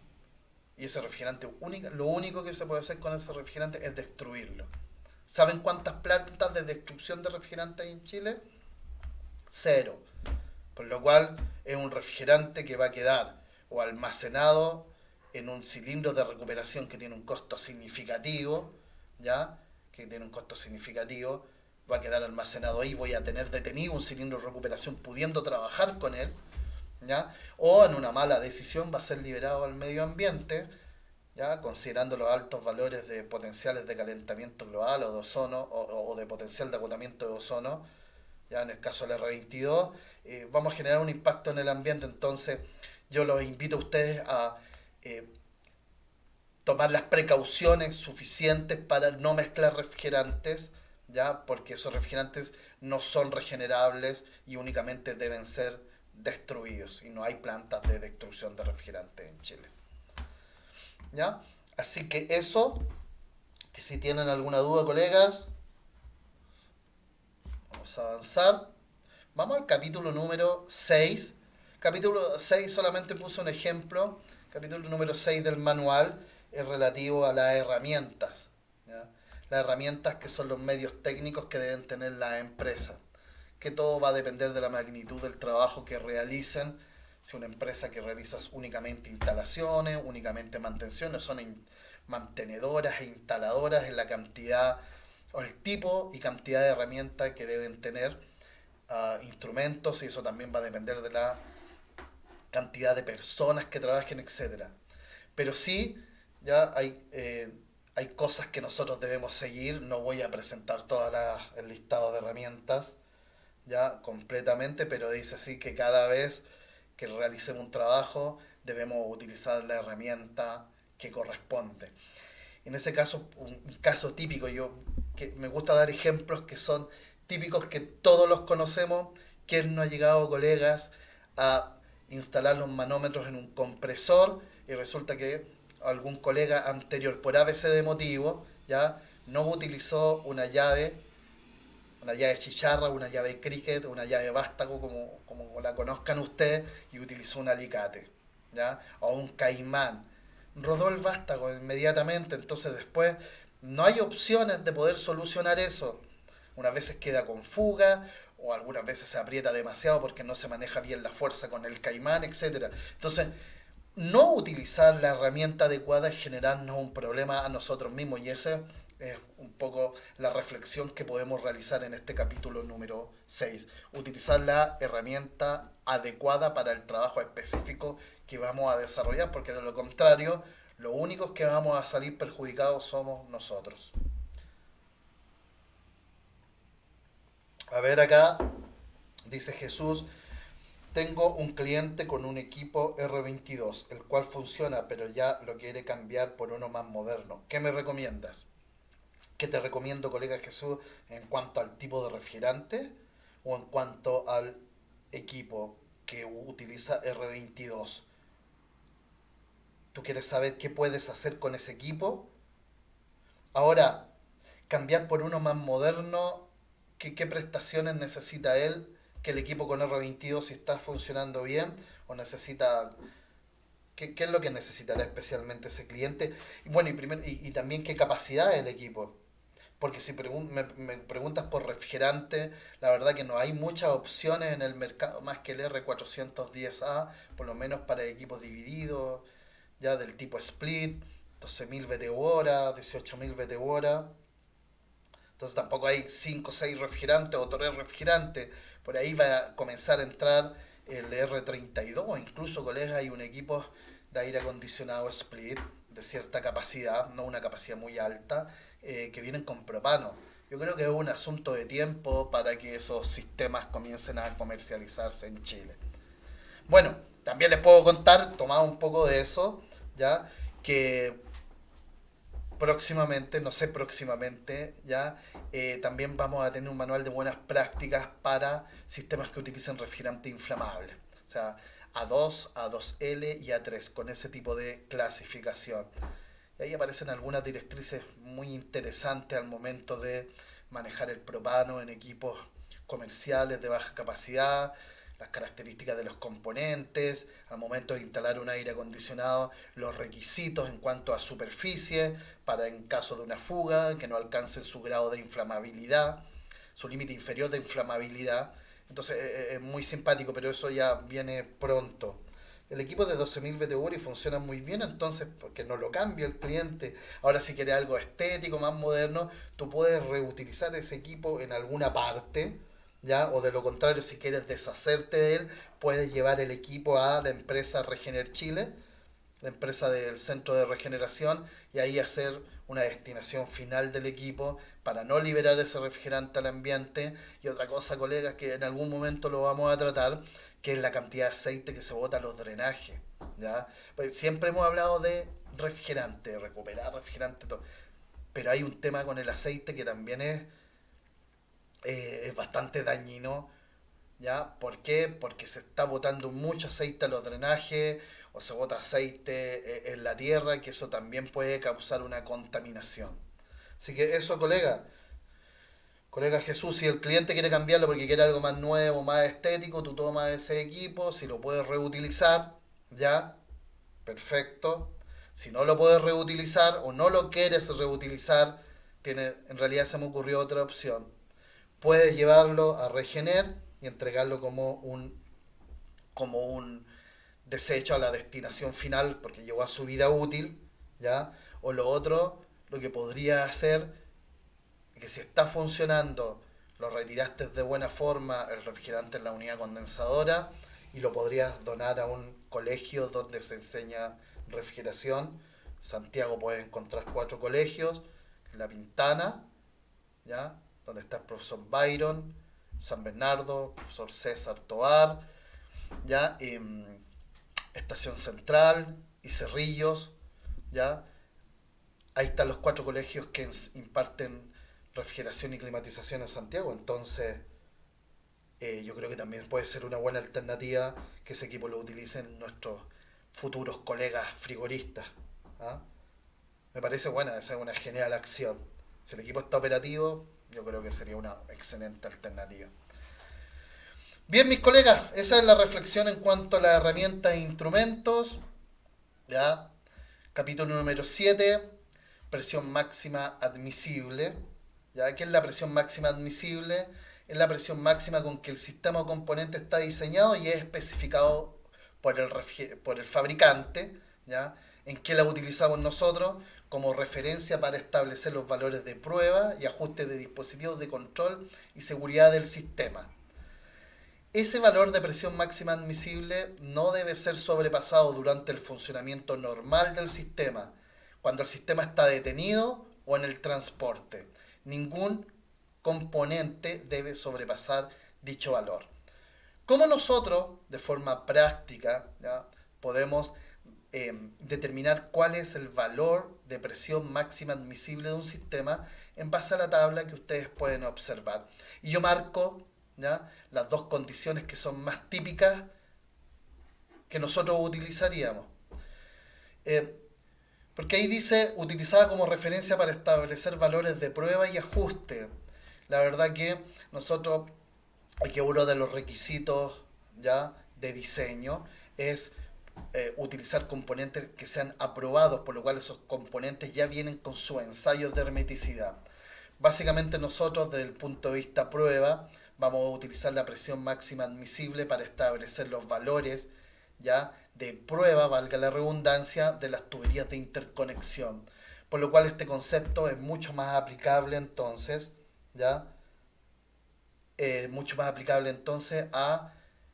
Y ese refrigerante, lo único que se puede hacer con ese refrigerante es destruirlo. ¿Saben cuántas plantas de destrucción de refrigerante hay en Chile? 0. Por lo cual es un refrigerante que va a quedar o almacenado en un cilindro de recuperación que tiene un costo significativo, ¿ya? Que tiene un costo significativo, va a quedar almacenado ahí, voy a tener detenido un cilindro de recuperación pudiendo trabajar con él, ¿ya? O en una mala decisión va a ser liberado al medio ambiente, ¿ya?, considerando los altos valores de potenciales de calentamiento global o de ozono o de potencial de agotamiento de ozono, ya en el caso del R22, vamos a generar un impacto en el ambiente. Entonces yo los invito a ustedes a tomar las precauciones suficientes para no mezclar refrigerantes, ya, porque esos refrigerantes no son regenerables y únicamente deben ser destruidos, y no hay plantas de destrucción de refrigerantes en Chile, ¿ya? Así que eso, si tienen alguna duda, colegas, Vamos a avanzar. Vamos al capítulo número 6. Capítulo 6 solamente puse un ejemplo. Capítulo número 6 del manual es relativo a las herramientas. ¿Ya? Las herramientas que son los medios técnicos que deben tener las empresas. Que todo va a depender de la magnitud del trabajo que realicen. Si una empresa que realiza únicamente instalaciones, únicamente mantenciones, son mantenedoras e instaladoras en la cantidad o el tipo y cantidad de herramientas que deben tener, instrumentos, y eso también va a depender de la cantidad de personas que trabajen, etcétera. Pero sí, ya hay cosas que nosotros debemos seguir. No voy a presentar todo el listado de herramientas ya completamente, pero dice así que cada vez que realicemos un trabajo debemos utilizar la herramienta que corresponde. En ese caso, un caso típico, yo que me gusta dar ejemplos que son típicos, que todos los conocemos. ¿Quién no ha llegado, colegas, a instalar los manómetros en un compresor y resulta que algún colega anterior, por ABC de motivo, ya no utilizó una llave chicharra, una llave cricket, una llave vástago, como la conozcan ustedes, y utilizó un alicate, ¿ya? O un caimán? Rodó el vástago inmediatamente, entonces después no hay opciones de poder solucionar eso. Unas veces queda con fuga, o algunas veces se aprieta demasiado porque no se maneja bien la fuerza con el caimán, etcétera. Entonces, no utilizar la herramienta adecuada es generarnos un problema a nosotros mismos, y esa es un poco la reflexión que podemos realizar en este capítulo número 6. Utilizar la herramienta adecuada para el trabajo específico que vamos a desarrollar, porque de lo contrario, los únicos que vamos a salir perjudicados somos nosotros. A ver acá, dice Jesús: tengo un cliente con un equipo R22, el cual funciona, pero ya lo quiere cambiar por uno más moderno. ¿Qué me recomiendas? ¿Qué te recomiendo, colega Jesús, en cuanto al tipo de refrigerante o en cuanto al equipo que utiliza R22? ¿Tú quieres saber qué puedes hacer con ese equipo? Ahora, cambiar por uno más moderno, ¿qué prestaciones necesita él? Que el equipo con R22, si está funcionando bien, o necesita... ¿Qué es lo que necesitará especialmente ese cliente? Y bueno, y también qué capacidad es el equipo. Porque si me preguntas por refrigerante, la verdad que no hay muchas opciones en el mercado más que el R410A, por lo menos para equipos divididos, ya del tipo split, 12.000 BTU, 18.000 BTU. Entonces tampoco hay 5 o 6 refrigerantes o 3 refrigerantes. Por ahí va a comenzar a entrar el R32, incluso, colegas, hay un equipo de aire acondicionado split de cierta capacidad, no una capacidad muy alta, que vienen con propano. Yo creo que es un asunto de tiempo para que esos sistemas comiencen a comercializarse en Chile. Bueno, también les puedo contar, tomado un poco de eso, ya que próximamente, no sé, próximamente, ya también vamos a tener un manual de buenas prácticas para sistemas que utilicen refrigerante inflamable. O sea, A2, A2L y A3, con ese tipo de clasificación. Y ahí aparecen algunas directrices muy interesantes al momento de manejar el propano en equipos comerciales de baja capacidad, las características de los componentes, al momento de instalar un aire acondicionado, los requisitos en cuanto a superficie, para en caso de una fuga, que no alcancen su grado de inflamabilidad, su límite inferior de inflamabilidad. Entonces es muy simpático, pero eso ya viene pronto. El equipo de 12.000 BTU funciona muy bien, entonces, porque no lo cambia el cliente. Ahora, si quieres algo estético, más moderno, tú puedes reutilizar ese equipo en alguna parte, ¿ya? O de lo contrario, si quieres deshacerte de él, puedes llevar el equipo a la empresa Regener Chile, la empresa del centro de regeneración, y ahí hacer una destinación final del equipo para no liberar ese refrigerante al ambiente. Y otra cosa, colegas, que en algún momento lo vamos a tratar, que es la cantidad de aceite que se bota a los drenajes, ¿ya? Pues siempre hemos hablado de refrigerante, recuperar refrigerante, todo. Pero hay un tema con el aceite que también es bastante dañino, ¿ya? ¿Por qué? Porque se está botando mucho aceite a los drenajes, o se bota aceite en la tierra, que eso también puede causar una contaminación. Así que eso, colega, Colega Jesús, si el cliente quiere cambiarlo porque quiere algo más nuevo, más estético, tú tomas ese equipo, si lo puedes reutilizar, ya, perfecto. Si no lo puedes reutilizar o no lo quieres reutilizar, en realidad se me ocurrió otra opción. Puedes llevarlo a Regener y entregarlo como un desecho a la destinación final porque llegó a su vida útil, ¿ya? O lo otro, lo que podría hacer, que si está funcionando, lo retiraste de buena forma el refrigerante en la unidad condensadora y lo podrías donar a un colegio donde se enseña refrigeración. Santiago puedes encontrar 4 colegios, La Pintana, ¿ya? Donde está el profesor Byron, San Bernardo, profesor César Tovar, ¿ya? Estación Central y Cerrillos, ¿ya? Ahí están los 4 colegios que imparten refrigeración y climatización en Santiago. Entonces, yo creo que también puede ser una buena alternativa que ese equipo lo utilicen nuestros futuros colegas frigoristas. ¿Ah? Me parece buena, esa es una genial acción. Si el equipo está operativo, yo creo que sería una excelente alternativa. Bien, mis colegas, esa es la reflexión en cuanto a las herramientas e instrumentos. ¿Ya? Capítulo número 7, presión máxima admisible. ¿Ya? ¿Qué es la presión máxima admisible? Es la presión máxima con que el sistema o componente está diseñado y es especificado por el fabricante. ¿Ya? ¿En qué la utilizamos nosotros? Como referencia para establecer los valores de prueba y ajuste de dispositivos de control y seguridad del sistema. Ese valor de presión máxima admisible no debe ser sobrepasado durante el funcionamiento normal del sistema, cuando el sistema está detenido o en el transporte. Ningún componente debe sobrepasar dicho valor. ¿Cómo nosotros, de forma práctica, ¿ya? podemos determinar cuál es el valor de presión máxima admisible de un sistema en base a la tabla que ustedes pueden observar? Y yo marco, ¿ya? las 2 condiciones que son más típicas que nosotros utilizaríamos. Porque ahí dice, utilizada como referencia para establecer valores de prueba y ajuste. La verdad que nosotros, aquí uno de los requisitos, ¿ya? de diseño es utilizar componentes que sean aprobados, por lo cual esos componentes ya vienen con su ensayo de hermeticidad. Básicamente nosotros, desde el punto de vista prueba, vamos a utilizar la presión máxima admisible para establecer los valores, ¿ya? de prueba, valga la redundancia, de las tuberías de interconexión. Por lo cual este concepto es mucho más aplicable entonces, ¿ya? Mucho más aplicable entonces a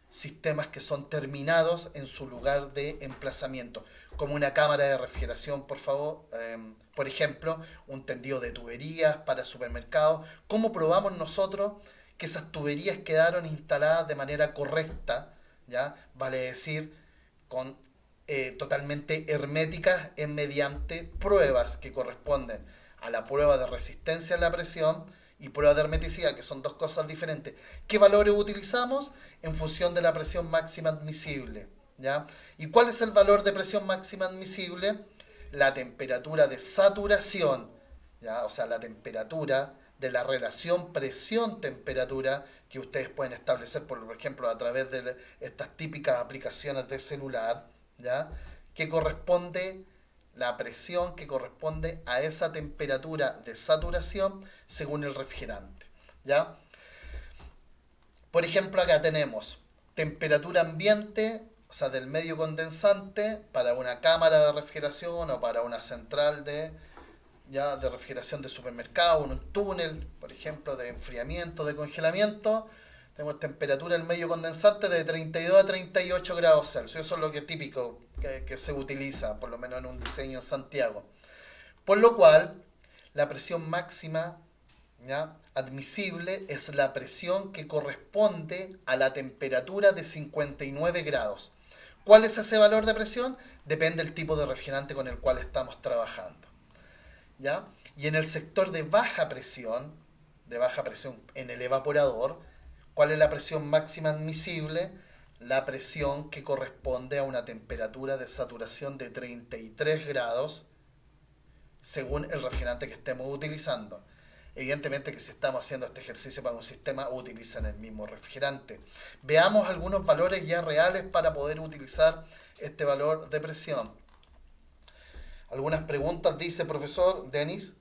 sistemas que son terminados en su lugar de emplazamiento, como una cámara de refrigeración, por ejemplo, un tendido de tuberías para supermercados. ¿Cómo probamos nosotros que esas tuberías quedaron instaladas de manera correcta? ¿Ya? Vale decir, con totalmente herméticas mediante pruebas que corresponden a la prueba de resistencia a la presión y prueba de hermeticidad, que son 2 cosas diferentes. ¿Qué valores utilizamos? En función de la presión máxima admisible. ¿Ya? ¿Y cuál es el valor de presión máxima admisible? La temperatura de saturación, ¿ya? O sea, la temperatura de la relación presión-temperatura que ustedes pueden establecer, por ejemplo, a través de estas típicas aplicaciones de celular, ¿ya? Que corresponde la presión que corresponde a esa temperatura de saturación según el refrigerante, ¿ya? Por ejemplo, acá tenemos temperatura ambiente, o sea, del medio condensante para una cámara de refrigeración o para una central de refrigeración de supermercado, un túnel, por ejemplo, de enfriamiento, de congelamiento. Tenemos temperatura del medio condensante de 32 a 38 grados Celsius. Eso es lo que es típico que se utiliza, por lo menos en un diseño en Santiago. Por lo cual, la presión máxima, ¿ya? admisible es la presión que corresponde a la temperatura de 59 grados. ¿Cuál es ese valor de presión? Depende del tipo de refrigerante con el cual estamos trabajando. ¿Ya? Y en el sector de baja presión en el evaporador, ¿cuál es la presión máxima admisible? La presión que corresponde a una temperatura de saturación de 33 grados según el refrigerante que estemos utilizando. Evidentemente que si estamos haciendo este ejercicio para un sistema, utilizan el mismo refrigerante. Veamos algunos valores ya reales para poder utilizar este valor de presión. Algunas preguntas, dice profesor Denis.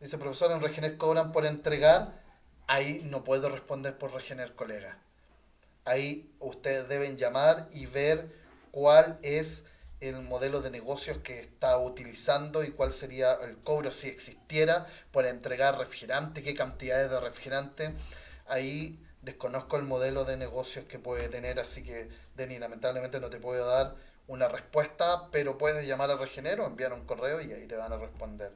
Dice, profesor, en Regener cobran por entregar. Ahí no puedo responder por Regener, colega. Ahí ustedes deben llamar y ver cuál es el modelo de negocios que está utilizando y cuál sería el cobro si existiera por entregar refrigerante, qué cantidades de refrigerante. Ahí desconozco el modelo de negocios que puede tener, así que, Denis, lamentablemente no te puedo dar una respuesta, pero puedes llamar a Regener o enviar un correo y ahí te van a responder.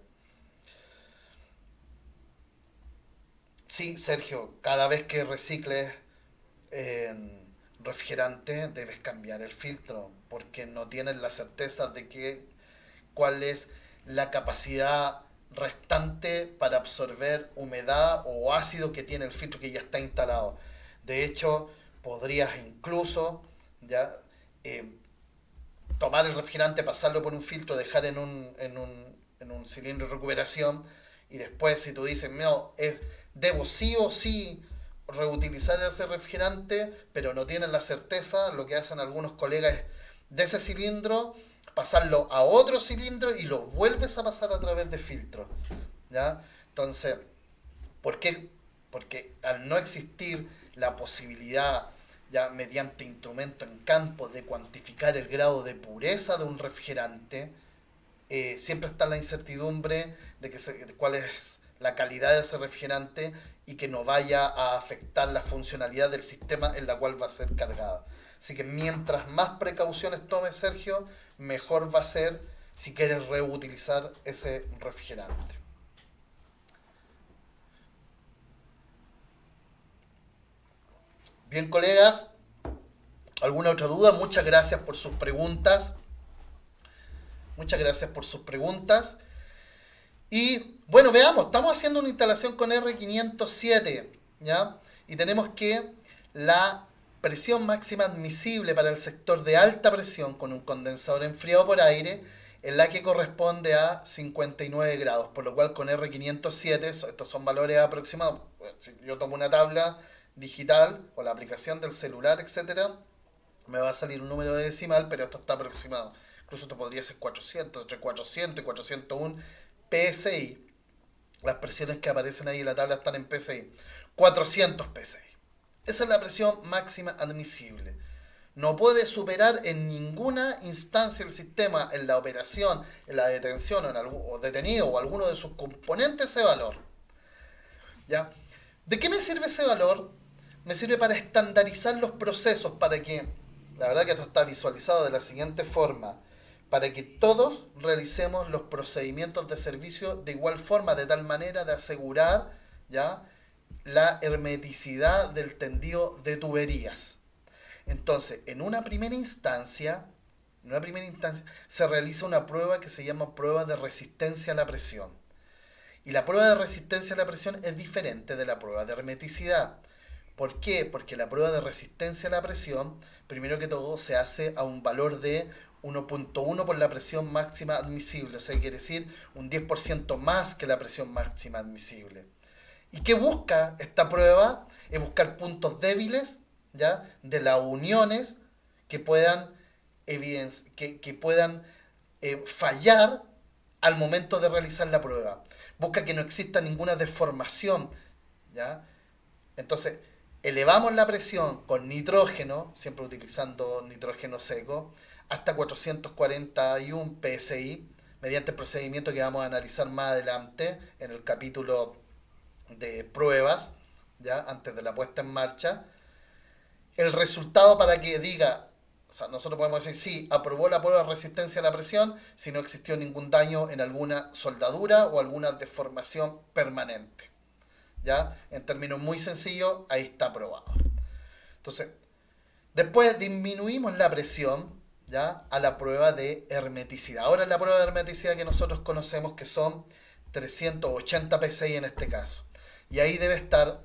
Sí, Sergio, cada vez que recicles refrigerante debes cambiar el filtro porque no tienes la certeza de que cuál es la capacidad restante para absorber humedad o ácido que tiene el filtro que ya está instalado. De hecho, podrías incluso ya eh, tomar el refrigerante, pasarlo por un filtro, dejar en un cilindro de recuperación y después si tú dices, no, debo sí o sí reutilizar ese refrigerante, pero no tienen la certeza, lo que hacen algunos colegas es de ese cilindro pasarlo a otro cilindro y lo vuelves a pasar a través de filtros. ¿Ya? Entonces, ¿por qué? Porque al no existir la posibilidad ya mediante instrumentos en campo de cuantificar el grado de pureza de un refrigerante, siempre está la incertidumbre de cuál es la calidad de ese refrigerante y que no vaya a afectar la funcionalidad del sistema en la cual va a ser cargada. Así que mientras más precauciones tome Sergio, mejor va a ser si quieres reutilizar ese refrigerante. Bien, colegas, ¿alguna otra duda? Muchas gracias por sus preguntas. Muchas gracias por sus preguntas. Y bueno, veamos, estamos haciendo una instalación con R507, ¿ya? Y tenemos que la presión máxima admisible para el sector de alta presión con un condensador enfriado por aire es la que corresponde a 59 grados, por lo cual con R507, estos son valores aproximados. Si yo tomo una tabla digital o la aplicación del celular, etcétera, me va a salir un número de decimal, pero esto está aproximado. Incluso esto podría ser 400, entre 400 y 401 PSI. Las presiones que aparecen ahí en la tabla están en PSI. 400 PSI. Esa es la presión máxima admisible. No puede superar en ninguna instancia el sistema, en la operación, en la detención o detenido o alguno de sus componentes ese valor. ¿Ya? ¿De qué me sirve ese valor? Me sirve para estandarizar los procesos, para que, la verdad que esto está visualizado de la siguiente forma, para que todos realicemos los procedimientos de servicio de igual forma, de tal manera de asegurar, ¿ya?, la hermeticidad del tendido de tuberías. Entonces, en una primera instancia se realiza una prueba que se llama prueba de resistencia a la presión. Y la prueba de resistencia a la presión es diferente de la prueba de hermeticidad. ¿Por qué? Porque la prueba de resistencia a la presión, primero que todo, se hace a un valor de 1.1 por la presión máxima admisible. O sea, quiere decir un 10% más que la presión máxima admisible. ¿Y qué busca esta prueba? Es buscar puntos débiles, ¿ya?, de las uniones que puedan, fallar al momento de realizar la prueba. Busca que no exista ninguna deformación, ¿ya? Entonces, elevamos la presión con nitrógeno, siempre utilizando nitrógeno seco, hasta 441 PSI, mediante el procedimiento que vamos a analizar más adelante en el capítulo de pruebas, ya antes de la puesta en marcha. El resultado para que diga, o sea, nosotros podemos decir, sí, aprobó la prueba de resistencia a la presión si no existió ningún daño en alguna soldadura o alguna deformación permanente. ¿Ya? En términos muy sencillos, ahí está aprobado. Entonces, después disminuimos la presión, ¿ya?, a la prueba de hermeticidad. Ahora la prueba de hermeticidad que nosotros conocemos, que son 380 PSI en este caso. Y ahí debe estar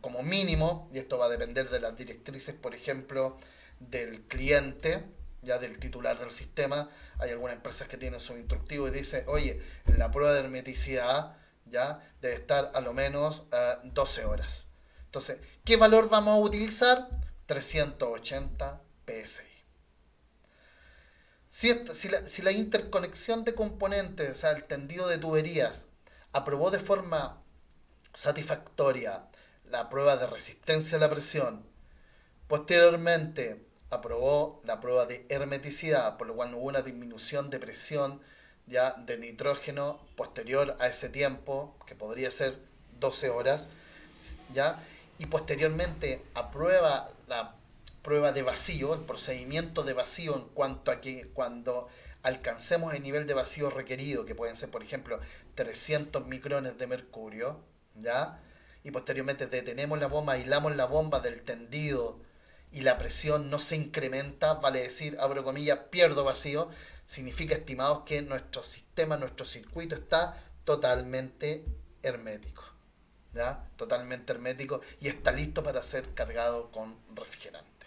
como mínimo, y esto va a depender de las directrices, por ejemplo, del cliente, ya del titular del sistema. Hay algunas empresas que tienen su instructivo y dice, oye, en la prueba de hermeticidad ¿ya? Debe estar a lo menos 12 horas. Entonces, ¿qué valor vamos a utilizar? 380 PSI. Si la interconexión de componentes, o sea, el tendido de tuberías, aprobó de forma satisfactoria la prueba de resistencia a la presión, posteriormente aprobó la prueba de hermeticidad, por lo cual no hubo una disminución de presión ya de nitrógeno posterior a ese tiempo, que podría ser 12 horas, ¿ya? Y posteriormente aprueba la prueba de vacío, el procedimiento de vacío en cuanto a que cuando alcancemos el nivel de vacío requerido, que pueden ser, por ejemplo, 300 micrones de mercurio, ¿ya? Y posteriormente detenemos la bomba, aislamos la bomba del tendido y la presión no se incrementa, vale decir, abro comillas, pierdo vacío, significa, estimados, que nuestro sistema, nuestro circuito está totalmente hermético. ¿Ya? Totalmente hermético y está listo para ser cargado con refrigerante.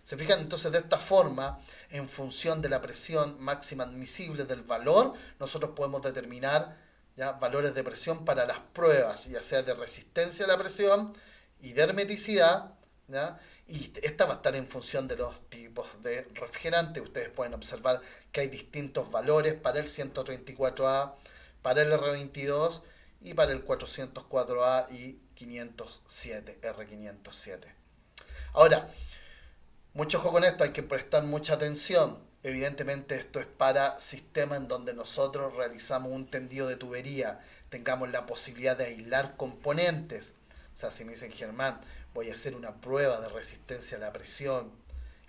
Se fijan entonces de esta forma, en función de la presión máxima admisible del valor, nosotros podemos determinar, ¿ya?, valores de presión para las pruebas, ya sea de resistencia a la presión y de hermeticidad, ¿ya? Y esta va a estar en función de los tipos de refrigerante. Ustedes pueden observar que hay distintos valores para el 134A, para el R22 y para el 404A y 507, R507. Ahora, mucho ojo con esto, hay que prestar mucha atención. Evidentemente esto es para sistemas en donde nosotros realizamos un tendido de tubería, tengamos la posibilidad de aislar componentes. O sea, si me dicen, Germán, voy a hacer una prueba de resistencia a la presión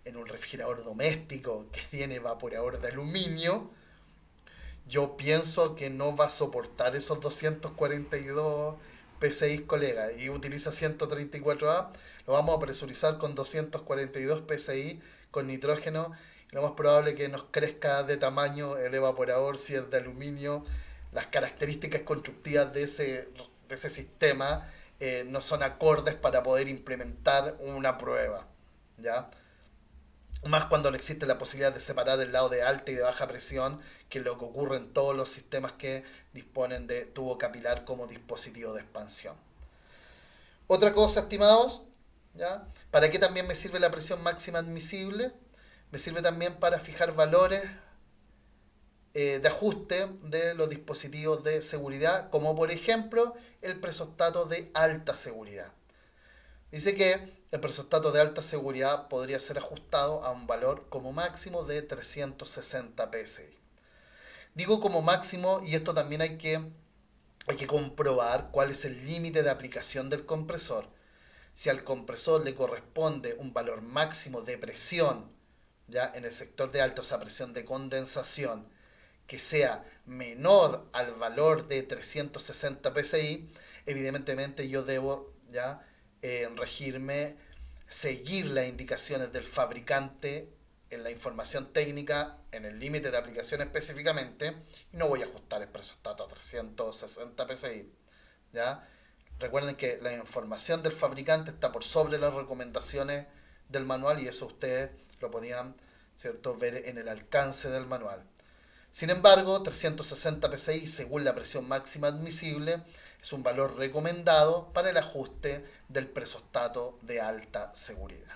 en un refrigerador doméstico que tiene evaporador de aluminio, yo pienso que no va a soportar esos 242 PSI, colega, y utiliza 134A, lo vamos a presurizar con 242 PSI con nitrógeno, y lo más probable es que nos crezca de tamaño el evaporador si es de aluminio. Las características constructivas de ese sistema no son acordes para poder implementar una prueba, ¿ya? Más cuando no existe la posibilidad de separar el lado de alta y de baja presión, que es lo que ocurre en todos los sistemas que disponen de tubo capilar como dispositivo de expansión. Otra cosa, estimados, ¿ya? ¿Para qué también me sirve la presión máxima admisible? Me sirve también para fijar valores de ajuste de los dispositivos de seguridad, como por ejemplo el presostato de alta seguridad. Dice que el presostato de alta seguridad podría ser ajustado a un valor como máximo de 360 PSI. Digo como máximo, y esto también hay que comprobar cuál es el límite de aplicación del compresor. Si al compresor le corresponde un valor máximo de presión, ya en el sector de alta, o sea, presión de condensación, que sea menor al valor de 360 PSI, evidentemente yo debo, ya, regirme, seguir las indicaciones del fabricante en la información técnica, en el límite de aplicación específicamente, y no voy a ajustar el presostato a 360 PSI. ¿Ya? Recuerden que la información del fabricante está por sobre las recomendaciones del manual, y eso ustedes lo podían, ¿cierto?, ver en el alcance del manual. Sin embargo, 360 PSI, según la presión máxima admisible, es un valor recomendado para el ajuste del presostato de alta seguridad.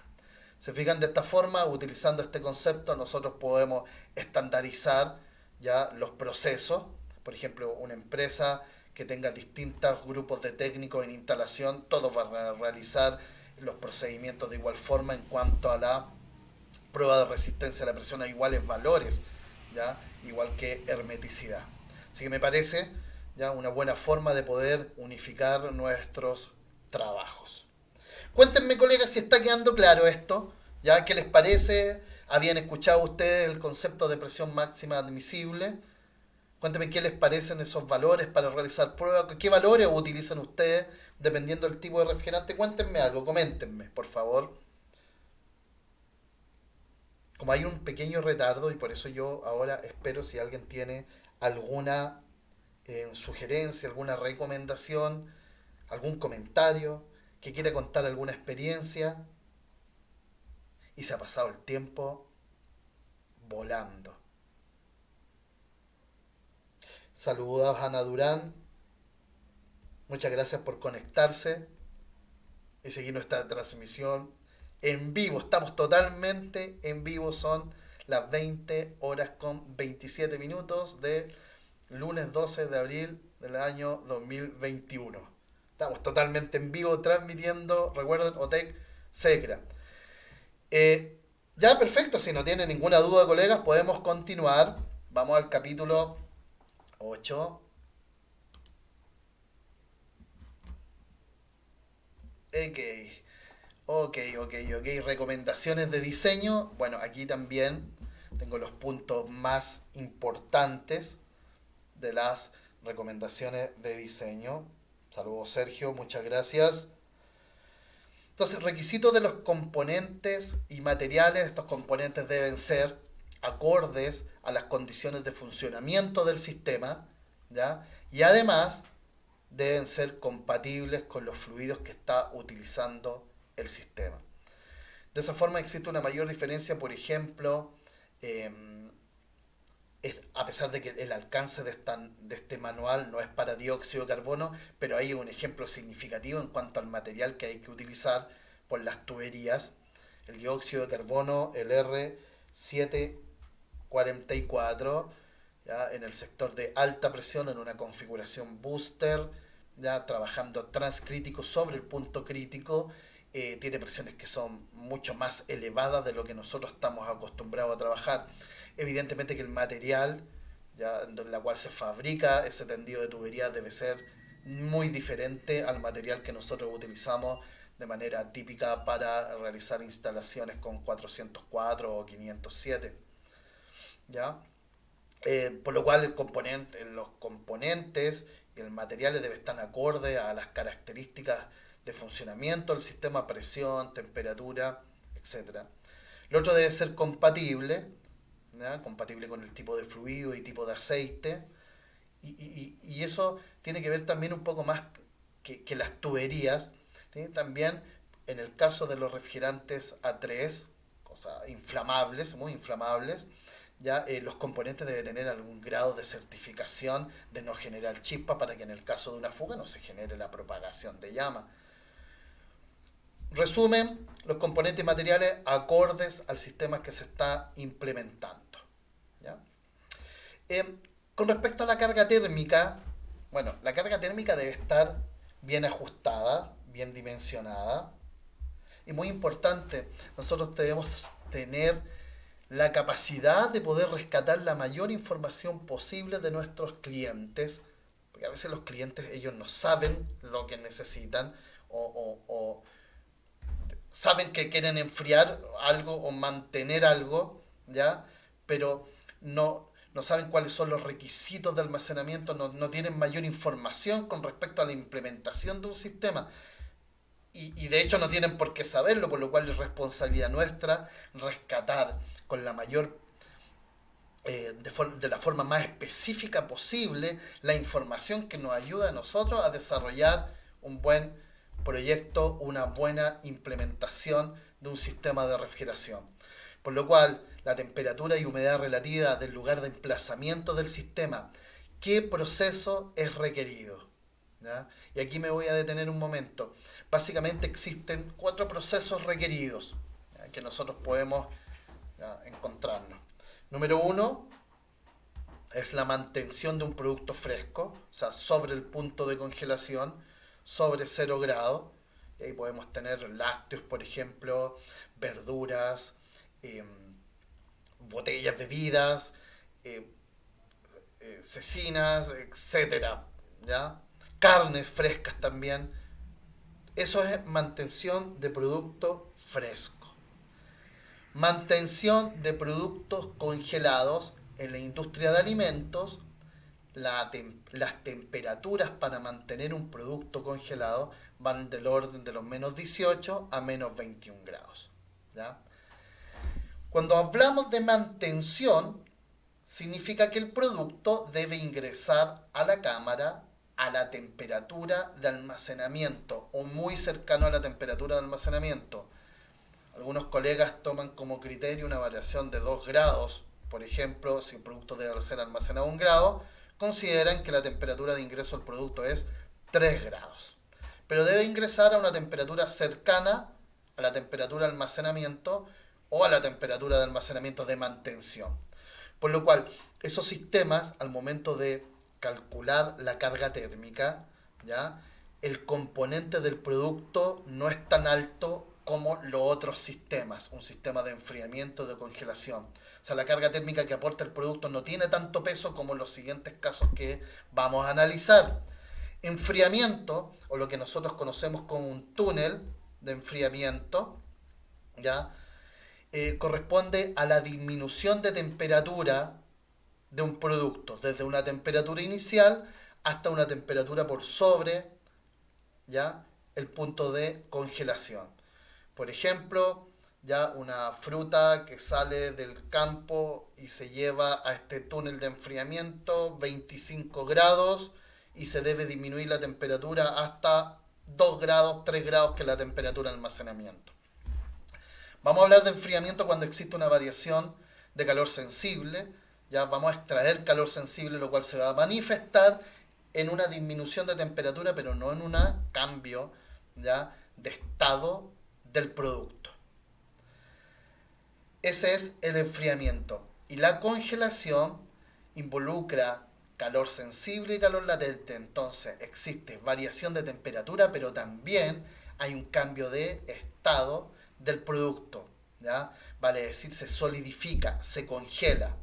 Se fijan, de esta forma, utilizando este concepto, nosotros podemos estandarizar ya los procesos. Por ejemplo, una empresa que tenga distintos grupos de técnicos en instalación, todos van a realizar los procedimientos de igual forma en cuanto a la prueba de resistencia a la presión a iguales valores, ¿ya? Igual que hermeticidad. Así que me parece ya una buena forma de poder unificar nuestros trabajos. Cuéntenme, colegas, si está quedando claro esto, ¿ya? ¿Qué les parece? ¿Habían escuchado ustedes el concepto de presión máxima admisible? Cuéntenme qué les parecen esos valores para realizar pruebas, qué valores utilizan ustedes dependiendo del tipo de refrigerante. Cuéntenme algo, coméntenme, por favor. Como hay un pequeño retardo, y por eso yo ahora espero si alguien tiene alguna sugerencia, alguna recomendación, algún comentario, que quiera contar alguna experiencia, y se ha pasado el tiempo volando. Saludos a Ana Durán. Muchas gracias por conectarse y seguir nuestra transmisión en vivo. Estamos totalmente en vivo. Son las 20 horas con 27 minutos de lunes 12 de abril del año 2021. Estamos totalmente en vivo transmitiendo, recuerden, OTEC Secra. Ya, perfecto, si no tienen ninguna duda, colegas, podemos continuar. Vamos al capítulo 8. Ok, ok. Recomendaciones de diseño. Bueno, aquí también tengo los puntos más importantes de las recomendaciones de diseño. Saludos, Sergio, muchas gracias. Entonces, requisitos de los componentes y materiales. Estos componentes deben ser acordes a las condiciones de funcionamiento del sistema, ¿ya? Y además deben ser compatibles con los fluidos que está utilizando el sistema. De esa forma existe una mayor diferencia, por ejemplo, eh, a pesar de que el alcance de este manual no es para dióxido de carbono, pero hay un ejemplo significativo en cuanto al material que hay que utilizar por las tuberías. El dióxido de carbono, el R744, ¿ya? En el sector de alta presión, en una configuración booster, ya trabajando transcrítico sobre el punto crítico, tiene presiones que son mucho más elevadas de lo que nosotros estamos acostumbrados a trabajar. Evidentemente que el material, ya, en la cual se fabrica ese tendido de tubería debe ser muy diferente al material que nosotros utilizamos de manera típica para realizar instalaciones con 404 o 507. ¿Ya? Por lo cual los componentes y el material debe estar acorde a las características de funcionamiento del sistema, presión, temperatura, etcétera. Lo otro debe ser compatible, ¿ya? Compatible con el tipo de fluido y tipo de aceite. Y eso tiene que ver también un poco más que las tuberías. ¿Sí? También en el caso de los refrigerantes A3, o sea, inflamables, muy inflamables, ya los componentes deben tener algún grado de certificación de no generar chispas para que en el caso de una fuga no se genere la propagación de llama. Resumen, los componentes y materiales acordes al sistema que se está implementando. ¿Ya? Con respecto a la carga térmica, bueno, la carga térmica debe estar bien ajustada, bien dimensionada. Y muy importante, nosotros debemos tener la capacidad de poder rescatar la mayor información posible de nuestros clientes, porque a veces los clientes ellos no saben lo que necesitan o saben que quieren enfriar algo o mantener algo, ¿ya? Pero no saben cuáles son los requisitos de almacenamiento, no tienen mayor información con respecto a la implementación de un sistema. Y de hecho no tienen por qué saberlo, por lo cual es responsabilidad nuestra rescatar con la mayor, de la forma más específica posible, la información que nos ayuda a nosotros a desarrollar un buen proyecto, una buena implementación de un sistema de refrigeración. Por lo cual, la temperatura y humedad relativa del lugar de emplazamiento del sistema, ¿qué proceso es requerido? ¿Ya? Y aquí me voy a detener un momento. Básicamente existen 4 procesos requeridos, ¿ya? Que nosotros podemos, ¿ya?, encontrarnos. Número 1 es la mantención de un producto fresco, o sea, sobre el punto de congelación, sobre 0 grados. Y ahí podemos tener lácteos, por ejemplo, verduras, eh, botellas, bebidas, eh, cecinas, etcétera, ¿ya? Carnes frescas también. Eso es mantención de producto fresco. Mantención de productos congelados en la industria de alimentos. Las temperaturas para mantener un producto congelado van del orden de los menos 18 a menos 21 grados. ¿Ya? Cuando hablamos de mantención, significa que el producto debe ingresar a la cámara a la temperatura de almacenamiento o muy cercano a la temperatura de almacenamiento. Algunos colegas toman como criterio una variación de 2 grados. Por ejemplo, si el producto debe ser almacenado a 1 grado, consideran que la temperatura de ingreso al producto es 3 grados. Pero debe ingresar a una temperatura cercana a la temperatura de almacenamiento o a la temperatura de almacenamiento de mantención. Por lo cual, esos sistemas, al momento de calcular la carga térmica, ¿ya? El componente del producto no es tan alto como los otros sistemas, un sistema de enfriamiento, de congelación. O sea, la carga térmica que aporta el producto no tiene tanto peso como los siguientes casos que vamos a analizar. Enfriamiento, o lo que nosotros conocemos como un túnel de enfriamiento, ¿ya? Corresponde a la disminución de temperatura de un producto, desde una temperatura inicial hasta una temperatura por sobre, ¿ya? El punto de congelación. Por ejemplo, ya una fruta que sale del campo y se lleva a este túnel de enfriamiento 25 grados y se debe disminuir la temperatura hasta 2 grados, 3 grados, que es la temperatura de almacenamiento. Vamos a hablar de enfriamiento cuando existe una variación de calor sensible. Ya vamos a extraer calor sensible, lo cual se va a manifestar en una disminución de temperatura, pero no en un cambio, ¿ya?, de estado del producto. Ese es el enfriamiento. Y la congelación involucra calor sensible y calor latente. Entonces existe variación de temperatura, pero también hay un cambio de estado del producto, ¿ya? Vale decir, se solidifica, se congela.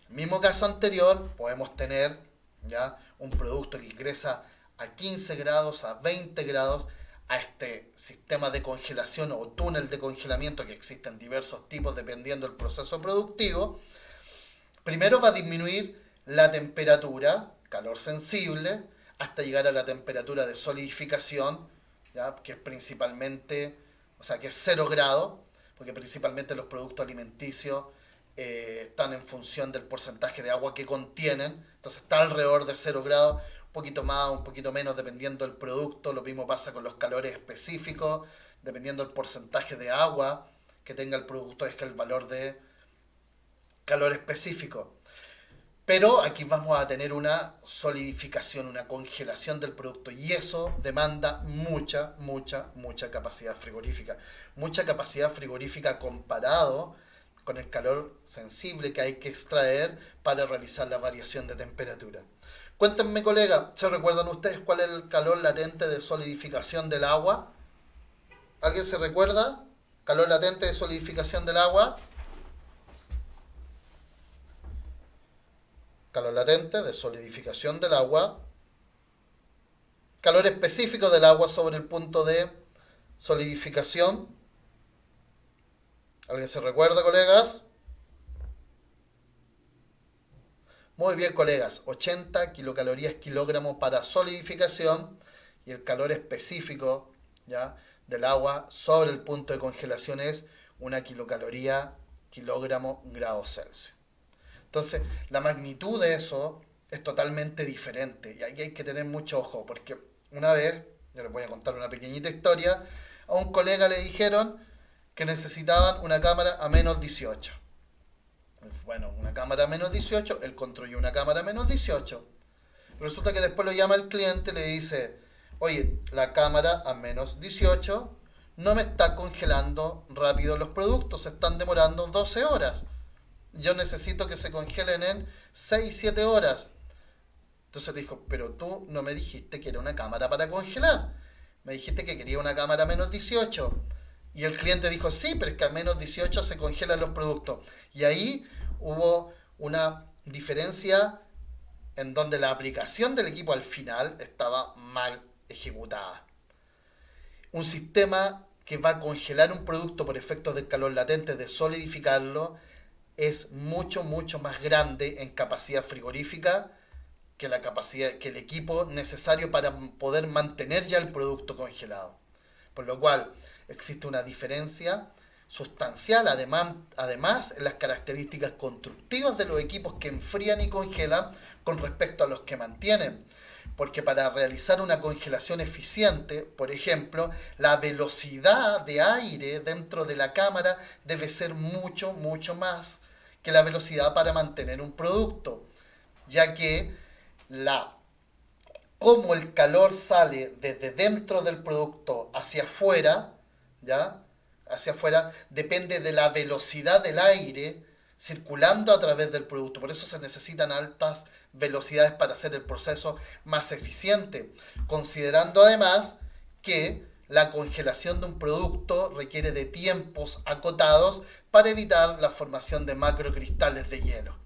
En el mismo caso anterior, podemos tener, ¿ya?, un producto que ingresa a 15 grados, a 20 grados, a este sistema de congelación o túnel de congelamiento que existen diversos tipos dependiendo del proceso productivo. Primero va a disminuir la temperatura, calor sensible, hasta llegar a la temperatura de solidificación, ¿ya?, que es principalmente, o sea, que es 0 grados, porque principalmente los productos alimenticios están en función del porcentaje de agua que contienen, entonces está alrededor de 0 grados, un poquito más, un poquito menos, dependiendo del producto. Lo mismo pasa con los calores específicos, dependiendo del porcentaje de agua que tenga el producto, es que el valor de calor específico. Pero aquí vamos a tener una solidificación, una congelación del producto, y eso demanda mucha capacidad frigorífica. Mucha capacidad frigorífica comparado con el calor sensible que hay que extraer para realizar la variación de temperatura. Cuéntenme, colega, ¿se recuerdan ustedes cuál es el calor latente de solidificación del agua? ¿Alguien se recuerda? Calor latente de solidificación del agua. Calor latente de solidificación del agua. Calor específico del agua sobre el punto de solidificación. ¿Alguien se recuerda, colegas? Muy bien, colegas. 80 kilocalorías kilogramo para solidificación, y el calor específico, ¿ya?, del agua sobre el punto de congelación es 1 kilocaloría kilogramo grados Celsius. Entonces, la magnitud de eso es totalmente diferente. Y aquí hay que tener mucho ojo, porque una vez, yo les voy a contar una pequeñita historia, a un colega le dijeron que necesitaban una cámara a menos 18. Bueno, una cámara a menos 18, él construyó una cámara a menos 18. Resulta que después lo llama el cliente y le dice, oye, la cámara a menos 18 no me está congelando rápido los productos, se están demorando 12 horas. Yo necesito que se congelen en 6-7 horas. Entonces le dijo, pero tú no me dijiste que era una cámara para congelar. Me dijiste que quería una cámara a menos 18. Y el cliente dijo, sí, pero es que a menos 18 se congelan los productos. Y ahí hubo una diferencia en donde la aplicación del equipo al final estaba mal ejecutada. Un sistema que va a congelar un producto por efectos del calor latente, de solidificarlo, es mucho más grande en capacidad frigorífica que la capacidad, que el equipo necesario para poder mantener ya el producto congelado. Por lo cual existe una diferencia sustancial, además en las características constructivas de los equipos que enfrían y congelan con respecto a los que mantienen. Porque para realizar una congelación eficiente, por ejemplo, la velocidad de aire dentro de la cámara debe ser mucho más que la velocidad para mantener un producto, ya que la cómo el calor sale desde dentro del producto hacia afuera, ¿ya? Hacia afuera, depende de la velocidad del aire circulando a través del producto. Por eso se necesitan altas velocidades para hacer el proceso más eficiente, considerando además que la congelación de un producto requiere de tiempos acotados para evitar la formación de macrocristales de hielo.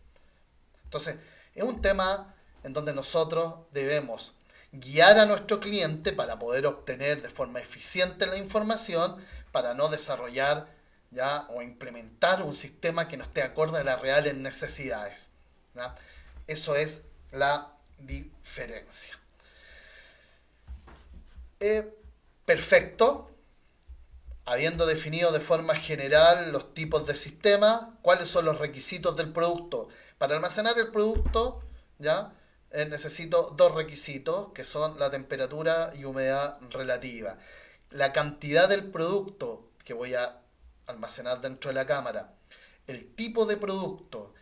Entonces, es un tema en donde nosotros debemos guiar a nuestro cliente para poder obtener de forma eficiente la información, para no desarrollar ya o implementar un sistema que no esté acorde a las reales necesidades. ¿Ya? Eso es la diferencia. Perfecto. Habiendo definido de forma general los tipos de sistema, cuáles son los requisitos del producto. Para almacenar el producto, ¿ya? Necesito dos requisitos, que son la temperatura y humedad relativa. La cantidad del producto que voy a almacenar dentro de la cámara. El tipo de producto.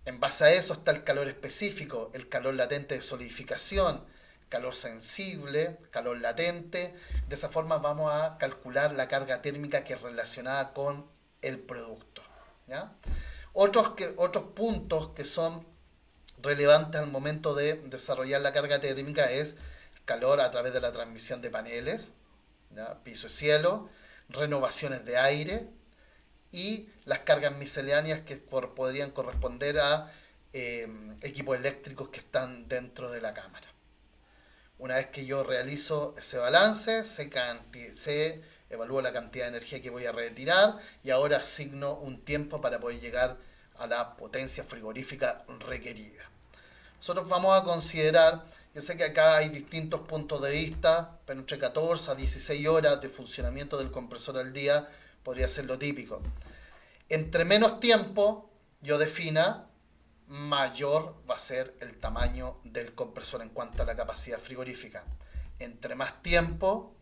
En base a eso está el calor específico, el calor latente de solidificación, calor sensible, calor latente. De esa forma vamos a calcular la carga térmica que es relacionada con el producto. ¿Ya? Otros puntos que son relevantes al momento de desarrollar la carga térmica es el calor a través de la transmisión de paneles, ¿ya? Piso y cielo, renovaciones de aire y las cargas misceláneas que podrían corresponder a equipos eléctricos que están dentro de la cámara. Una vez que yo realizo ese balance, se evalúa la cantidad de energía que voy a retirar y ahora asigno un tiempo para poder llegar a la potencia frigorífica requerida. Nosotros vamos a considerar, yo sé que acá hay distintos puntos de vista, pero entre 14 a 16 horas de funcionamiento del compresor al día podría ser lo típico. Entre menos tiempo yo defina, mayor va a ser el tamaño del compresor en cuanto a la capacidad frigorífica. Entre más tiempo,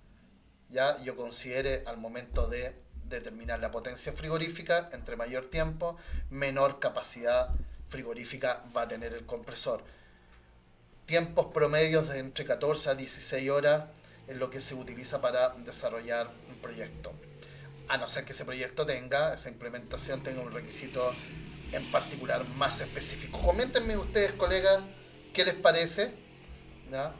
ya yo considere al momento de determinar la potencia frigorífica, entre mayor tiempo, menor capacidad frigorífica va a tener el compresor. Tiempos promedios de entre 14 a 16 horas es lo que se utiliza para desarrollar un proyecto. A no ser que ese proyecto esa implementación tenga un requisito en particular más específico. Coméntenme ustedes, colegas, qué les parece, ¿ya?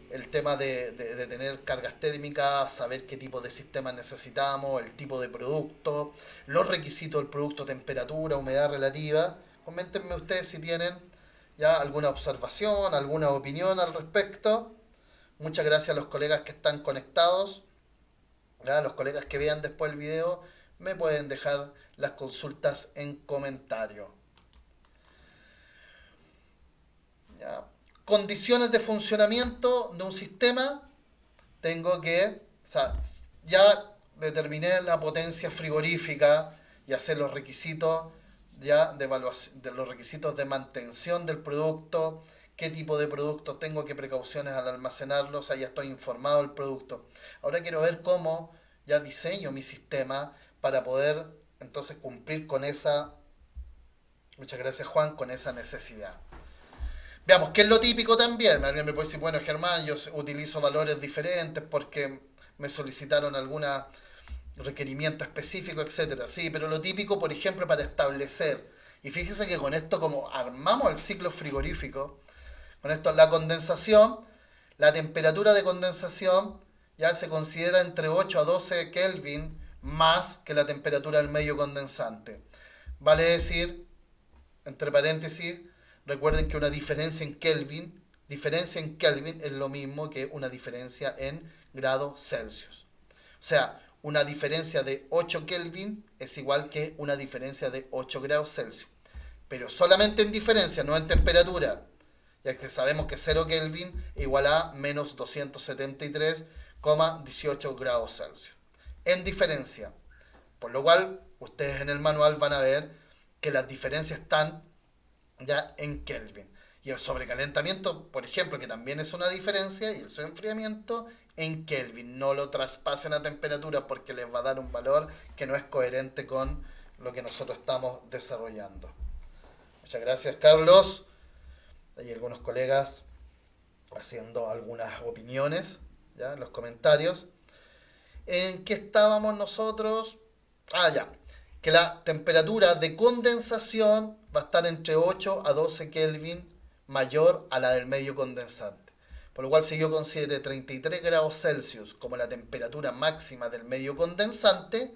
El tema de tener cargas térmicas, saber qué tipo de sistema necesitamos, el tipo de producto, los requisitos del producto, temperatura, humedad relativa. Coméntenme ustedes si tienen ya alguna observación, alguna opinión al respecto. Muchas gracias a los colegas que están conectados. ¿Ya? Los colegas que vean después el video me pueden dejar las consultas en comentario. ¿Ya? Condiciones de funcionamiento de un sistema. Tengo que, ya determiné la potencia frigorífica y hacer los requisitos ya de evaluación, de los requisitos de mantención del producto, qué tipo de producto tengo, qué precauciones al almacenarlo, ya estoy informado del producto. Ahora quiero ver cómo ya diseño mi sistema para poder entonces cumplir con esa, muchas gracias Juan, con esa necesidad. Veamos, ¿qué es lo típico también? Alguien me puede decir, bueno Germán, yo utilizo valores diferentes porque me solicitaron algún requerimiento específico, etcétera. Sí, pero lo típico, por ejemplo, para establecer, y fíjese que con esto como armamos el ciclo frigorífico, con esto la condensación, la temperatura de condensación ya se considera entre 8 a 12 Kelvin más que la temperatura del medio condensante. Vale decir, entre paréntesis, recuerden que una diferencia en Kelvin es lo mismo que una diferencia en grados Celsius. O sea, una diferencia de 8 Kelvin es igual que una diferencia de 8 grados Celsius. Pero solamente en diferencia, no en temperatura. Ya que sabemos que 0 Kelvin igual a menos 273,18 grados Celsius. En diferencia. Por lo cual, ustedes en el manual van a ver que las diferencias están ya en Kelvin. Y el sobrecalentamiento, por ejemplo, que también es una diferencia, y el sobreenfriamiento en Kelvin. No lo traspasen a temperatura porque les va a dar un valor que no es coherente con lo que nosotros estamos desarrollando. Muchas gracias, Carlos. Hay algunos colegas haciendo algunas opiniones, ¿ya? En los comentarios. ¿En qué estábamos nosotros? Ah, ya. Que la temperatura de condensación va a estar entre 8 a 12 Kelvin mayor a la del medio condensante. Por lo cual, si yo considero 33 grados Celsius como la temperatura máxima del medio condensante,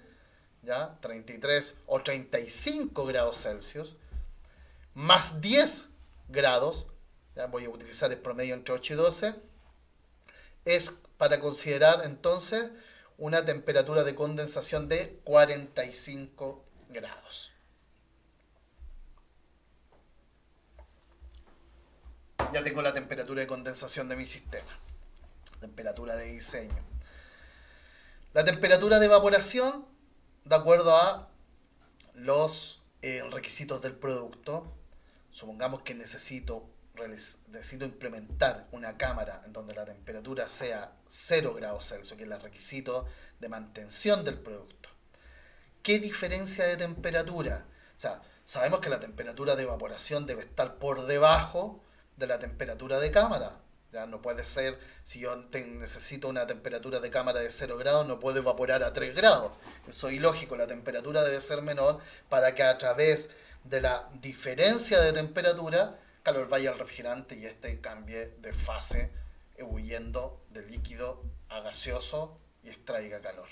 ¿ya? 33 o 35 grados Celsius, más 10 grados, ¿ya? Voy a utilizar el promedio entre 8 y 12, es para considerar entonces una temperatura de condensación de 45 grados. Ya tengo la temperatura de condensación de mi sistema. Temperatura de diseño. La temperatura de evaporación, de acuerdo a los requisitos del producto. Supongamos que necesito implementar una cámara en donde la temperatura sea 0 grados Celsius, que es el requisito de mantención del producto. ¿Qué diferencia de temperatura? O sea, sabemos que la temperatura de evaporación debe estar por debajo de la temperatura de cámara. Ya no puede ser, si yo necesito una temperatura de cámara de 0 grados, no puedo evaporar a 3 grados. Eso es ilógico, la temperatura debe ser menor para que a través de la diferencia de temperatura, calor vaya al refrigerante y este cambie de fase, huyendo de líquido a gaseoso y extraiga calor.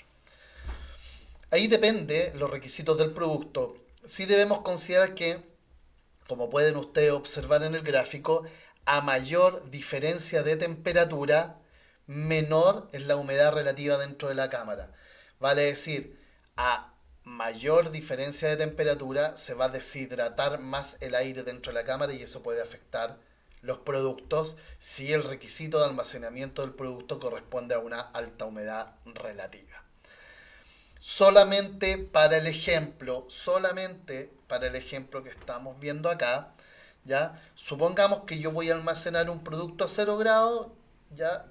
Ahí depende los requisitos del producto. Sí debemos considerar que, como pueden ustedes observar en el gráfico, a mayor diferencia de temperatura, menor es la humedad relativa dentro de la cámara. Vale decir, a mayor diferencia de temperatura se va a deshidratar más el aire dentro de la cámara y eso puede afectar los productos si el requisito de almacenamiento del producto corresponde a una alta humedad relativa. Solamente para el ejemplo que estamos viendo acá, ¿ya? Supongamos que yo voy a almacenar un producto a 0 grados, ¿ya?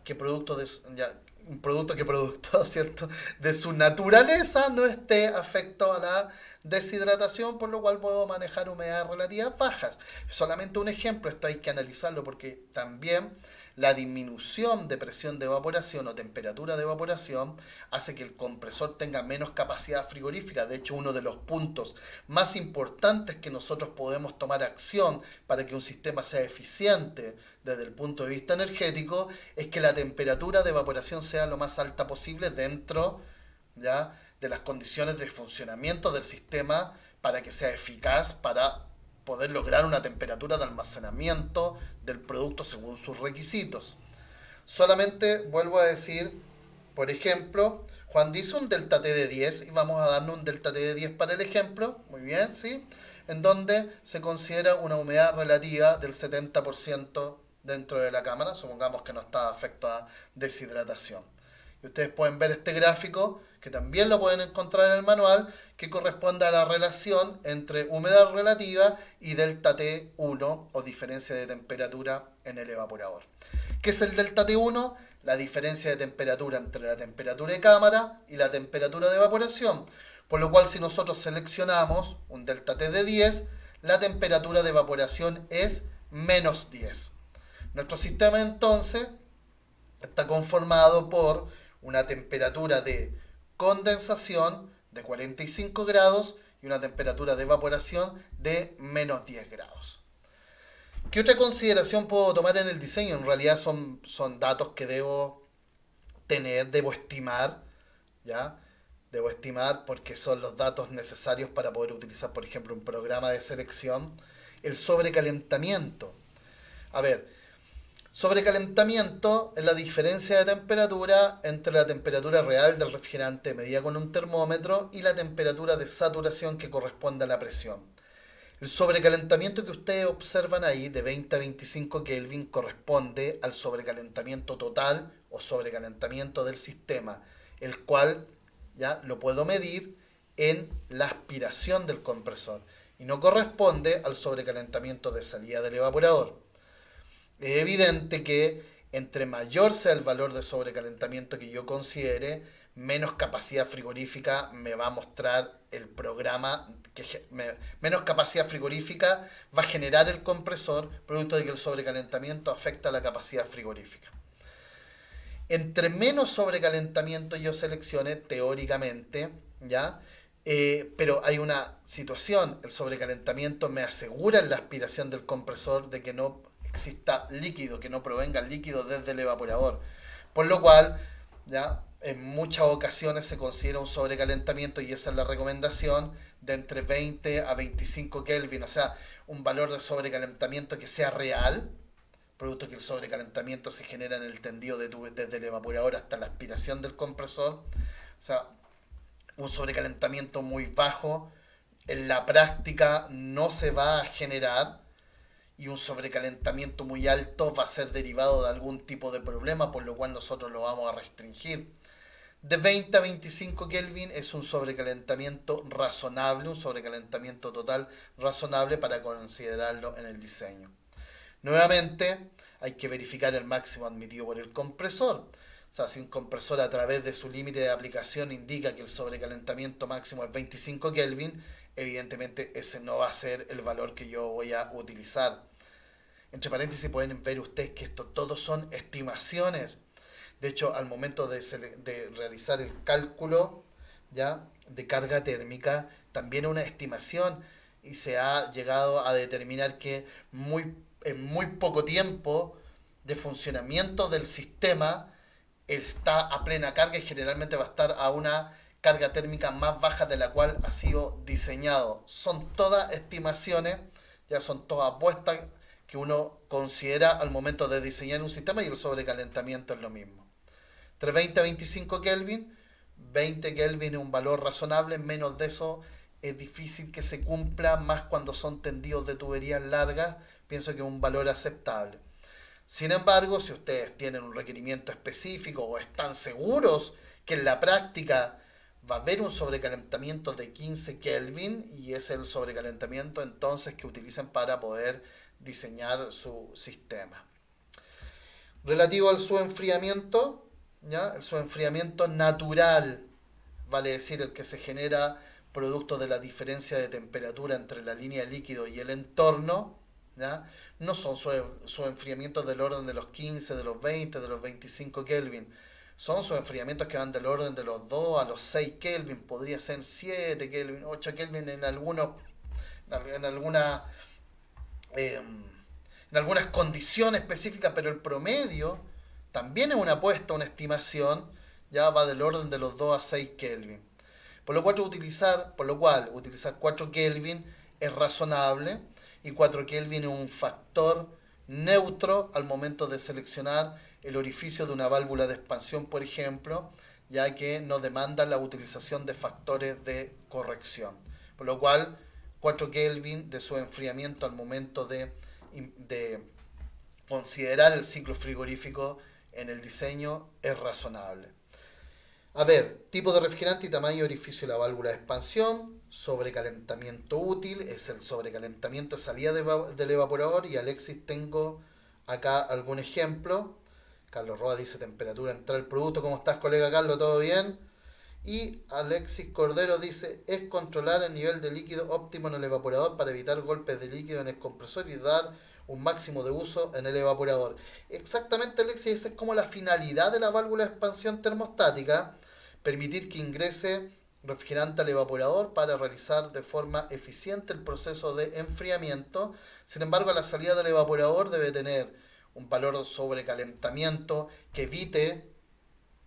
Un producto ¿cierto? De su naturaleza no esté afecto a la deshidratación, por lo cual puedo manejar humedades relativas bajas. Solamente un ejemplo, esto hay que analizarlo porque también la disminución de presión de evaporación o temperatura de evaporación hace que el compresor tenga menos capacidad frigorífica. De hecho, uno de los puntos más importantes que nosotros podemos tomar acción para que un sistema sea eficiente desde el punto de vista energético es que la temperatura de evaporación sea lo más alta posible dentro, ¿ya?, de las condiciones de funcionamiento del sistema para que sea eficaz, para poder lograr una temperatura de almacenamiento del producto según sus requisitos. Solamente vuelvo a decir, por ejemplo, Juan dice un delta T de 10 y vamos a darle un delta T de 10 para el ejemplo, muy bien, ¿sí? En donde se considera una humedad relativa del 70% dentro de la cámara, supongamos que no está afecto a deshidratación. Y ustedes pueden ver este gráfico, que también lo pueden encontrar en el manual, que corresponde a la relación entre humedad relativa y delta T1 o diferencia de temperatura en el evaporador. ¿Qué es el delta T1? La diferencia de temperatura entre la temperatura de cámara y la temperatura de evaporación. Por lo cual, si nosotros seleccionamos un delta T de 10, la temperatura de evaporación es menos 10. Nuestro sistema entonces está conformado por una temperatura de condensación de 45 grados y una temperatura de evaporación de menos 10 grados. ¿Qué otra consideración puedo tomar en el diseño? En realidad son datos que debo tener, debo estimar, ¿ya? Debo estimar porque son los datos necesarios para poder utilizar, por ejemplo, un programa de selección. El sobrecalentamiento. A ver, sobrecalentamiento es la diferencia de temperatura entre la temperatura real del refrigerante medida con un termómetro y la temperatura de saturación que corresponde a la presión. El sobrecalentamiento que ustedes observan ahí de 20 a 25 Kelvin corresponde al sobrecalentamiento total o sobrecalentamiento del sistema, el cual ya lo puedo medir en la aspiración del compresor y no corresponde al sobrecalentamiento de salida del evaporador. Es evidente que entre mayor sea el valor de sobrecalentamiento que yo considere, menos capacidad frigorífica me va a mostrar el programa, menos capacidad frigorífica va a generar el compresor, producto de que el sobrecalentamiento afecta a la capacidad frigorífica. Entre menos sobrecalentamiento yo seleccione, teóricamente, ¿ya? Pero hay una situación, el sobrecalentamiento me asegura en la aspiración del compresor de que no exista líquido, que no provenga el líquido desde el evaporador. Por lo cual, ¿ya? En muchas ocasiones se considera un sobrecalentamiento, y esa es la recomendación, de entre 20 a 25 Kelvin, o sea, un valor de sobrecalentamiento que sea real, producto que el sobrecalentamiento se genera en el tendido desde el evaporador hasta la aspiración del compresor. O sea, un sobrecalentamiento muy bajo en la práctica no se va a generar, y un sobrecalentamiento muy alto va a ser derivado de algún tipo de problema, por lo cual nosotros lo vamos a restringir. De 20 a 25 Kelvin es un sobrecalentamiento razonable, un sobrecalentamiento total razonable para considerarlo en el diseño. Nuevamente, hay que verificar el máximo admitido por el compresor. O sea, si un compresor a través de su límite de aplicación indica que el sobrecalentamiento máximo es 25 Kelvin, evidentemente ese no va a ser el valor que yo voy a utilizar. Entre paréntesis pueden ver ustedes que esto todos son estimaciones. De hecho, al momento de realizar el cálculo, ¿ya?, de carga térmica, también una estimación, y se ha llegado a determinar que en muy poco tiempo de funcionamiento del sistema está a plena carga, y generalmente va a estar a una carga térmica más baja de la cual ha sido diseñado. Son todas estimaciones, ya son todas apuestas que uno considera al momento de diseñar un sistema, y el sobrecalentamiento es lo mismo. Entre 20 a 25 Kelvin, 20 Kelvin es un valor razonable, menos de eso es difícil que se cumpla, más cuando son tendidos de tuberías largas, pienso que es un valor aceptable. Sin embargo, si ustedes tienen un requerimiento específico o están seguros que en la práctica va a haber un sobrecalentamiento de 15 Kelvin, y es el sobrecalentamiento entonces que utilicen para poder diseñar su sistema. Relativo al subenfriamiento, ¿ya?, el subenfriamiento natural, vale decir el que se genera producto de la diferencia de temperatura entre la línea de líquido y el entorno, ¿ya?, no son subenfriamientos del orden de los 15, de los 20, de los 25 Kelvin. Son subenfriamientos que van del orden de los 2 a los 6 Kelvin, podría ser 7 Kelvin, 8 Kelvin en algunos, en alguna, en algunas condiciones específicas, pero el promedio también es una apuesta, una estimación, ya va del orden de los 2 a 6 Kelvin. Por lo cual utilizar 4 Kelvin es razonable, y 4 Kelvin es un factor neutro al momento de seleccionar el orificio de una válvula de expansión, por ejemplo, ya que no demanda la utilización de factores de corrección. Por lo cual, 4 Kelvin de su enfriamiento al momento de considerar el ciclo frigorífico en el diseño es razonable. A ver, tipo de refrigerante y tamaño y orificio de la válvula de expansión. Sobrecalentamiento útil es el sobrecalentamiento de salida del evaporador, y Alexis tengo acá algún ejemplo. Carlos Roa dice temperatura entrar el producto. ¿Cómo estás, colega Carlos? ¿Todo bien? Y Alexis Cordero dice, es controlar el nivel de líquido óptimo en el evaporador para evitar golpes de líquido en el compresor y dar un máximo de uso en el evaporador. Exactamente, Alexis, esa es como la finalidad de la válvula de expansión termostática, permitir que ingrese refrigerante al evaporador para realizar de forma eficiente el proceso de enfriamiento. Sin embargo, la salida del evaporador debe tener un valor de sobrecalentamiento que evite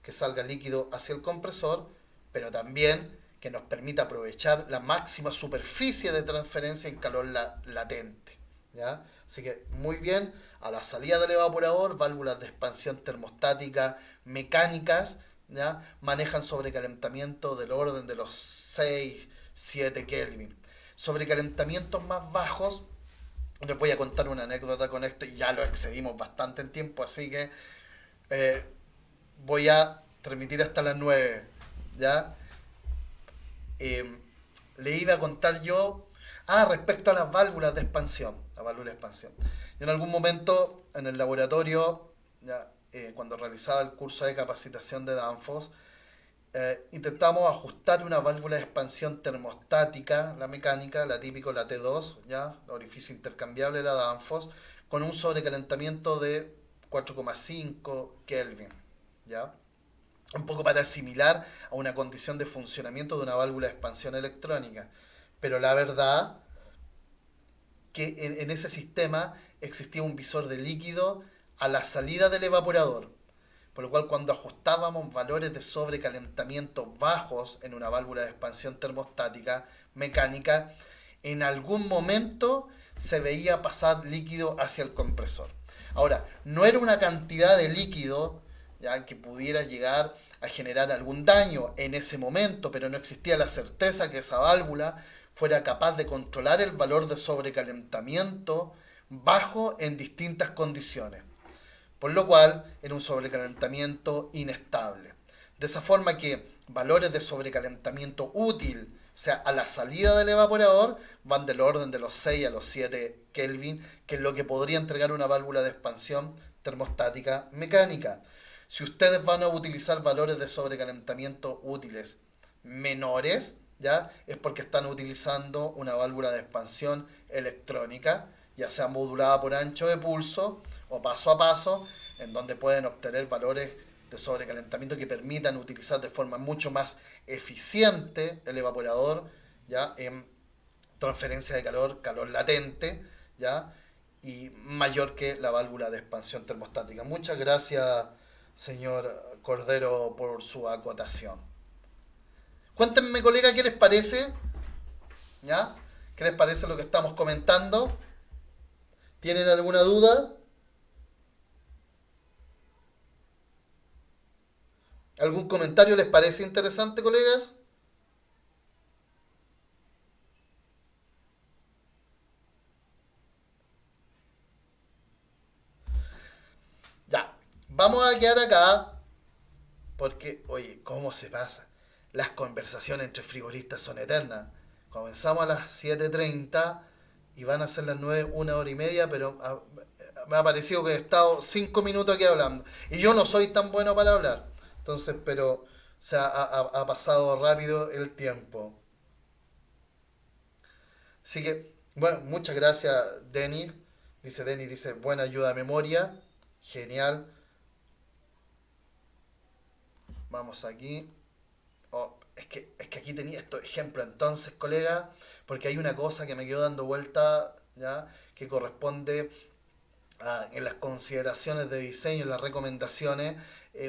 que salga líquido hacia el compresor, pero también que nos permita aprovechar la máxima superficie de transferencia en calor latente, ¿ya? Así que muy bien, a la salida del evaporador, válvulas de expansión termostática mecánicas, ¿ya?, manejan sobrecalentamiento del orden de los 6, 7 Kelvin. Sobrecalentamientos más bajos, les voy a contar una anécdota con esto, y ya lo excedimos bastante en tiempo, así que voy a transmitir hasta las 9, ¿ya? Le iba a contar yo, respecto a las válvulas de expansión, la válvula de expansión. Yo en algún momento en el laboratorio, ya, cuando realizaba el curso de capacitación de Danfoss, intentamos ajustar una válvula de expansión termostática, la mecánica, la típica, la T2, ¿ya? Orificio intercambiable, la Danfoss, con un sobrecalentamiento de 4,5 Kelvin, ¿ya? Un poco para asimilar a una condición de funcionamiento de una válvula de expansión electrónica. Pero la verdad que en ese sistema existía un visor de líquido a la salida del evaporador, por lo cual cuando ajustábamos valores de sobrecalentamiento bajos en una válvula de expansión termostática mecánica, en algún momento se veía pasar líquido hacia el compresor. Ahora, no era una cantidad de líquido ya que pudiera llegar a generar algún daño en ese momento, pero no existía la certeza que esa válvula fuera capaz de controlar el valor de sobrecalentamiento bajo en distintas condiciones, por lo cual era un sobrecalentamiento inestable. De esa forma que valores de sobrecalentamiento útil, o sea, a la salida del evaporador, van del orden de los 6 a los 7 Kelvin, que es lo que podría entregar una válvula de expansión termostática mecánica. Si ustedes van a utilizar valores de sobrecalentamiento útiles menores, ¿ya? Es porque están utilizando una válvula de expansión electrónica, ya sea modulada por ancho de pulso o paso a paso, en donde pueden obtener valores de sobrecalentamiento que permitan utilizar de forma mucho más eficiente el evaporador, ¿ya? En transferencia de calor, calor latente, ¿ya? Y mayor que la válvula de expansión termostática. Muchas gracias, señor Cordero, por su acotación. Cuéntenme, colega, ¿qué les parece? ¿Ya? ¿Qué les parece lo que estamos comentando? ¿Tienen alguna duda? ¿Algún comentario les parece interesante, colegas? Ya, vamos a quedar acá porque, oye, ¿cómo se pasa? Las conversaciones entre frigoristas son eternas. Comenzamos a las 7:30 y van a ser las 9, 1 hora y media, pero me ha parecido que he estado 5 minutos aquí hablando. Y yo no soy tan bueno para hablar. Entonces, pero, o sea, ha pasado rápido el tiempo. Así que, bueno, muchas gracias, Denis. Dice Denis, dice, buena ayuda a memoria. Genial. Vamos aquí. Oh, es que aquí tenía estos ejemplos entonces, colega, porque hay una cosa que me quedó dando vuelta, ¿ya? Que corresponde en las consideraciones de diseño, en las recomendaciones,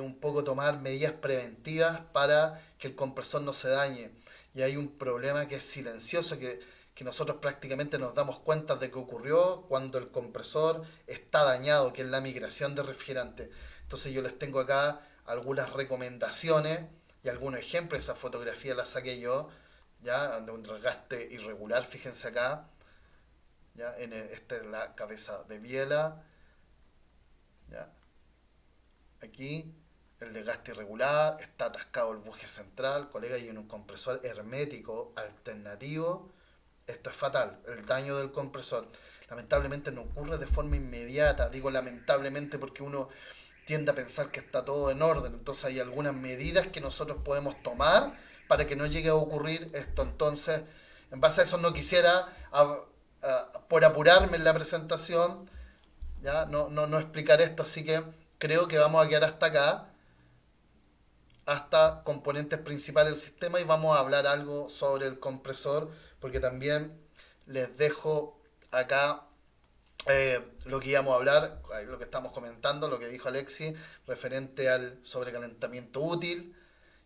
un poco tomar medidas preventivas para que el compresor no se dañe. Y hay un problema que es silencioso, que nosotros prácticamente nos damos cuenta de que ocurrió cuando el compresor está dañado, que es la migración de refrigerante. Entonces yo les tengo acá algunas recomendaciones y algunos ejemplos. Esa fotografía la saqué yo, ya, de un desgaste irregular, fíjense acá, ya, esta es la cabeza de biela, ya, aquí el desgaste irregular, está atascado el buje central, colega, y en un compresor hermético alternativo, esto es fatal, el daño del compresor. Lamentablemente no ocurre de forma inmediata, digo lamentablemente porque uno tiende a pensar que está todo en orden, entonces hay algunas medidas que nosotros podemos tomar para que no llegue a ocurrir esto. Entonces, en base a eso no quisiera, por apurarme en la presentación, ya no explicar esto, así que creo que vamos a quedar hasta acá, hasta componentes principales del sistema, y vamos a hablar algo sobre el compresor, porque también les dejo acá lo que íbamos a hablar, lo que estamos comentando, lo que dijo Alexi, referente al sobrecalentamiento útil.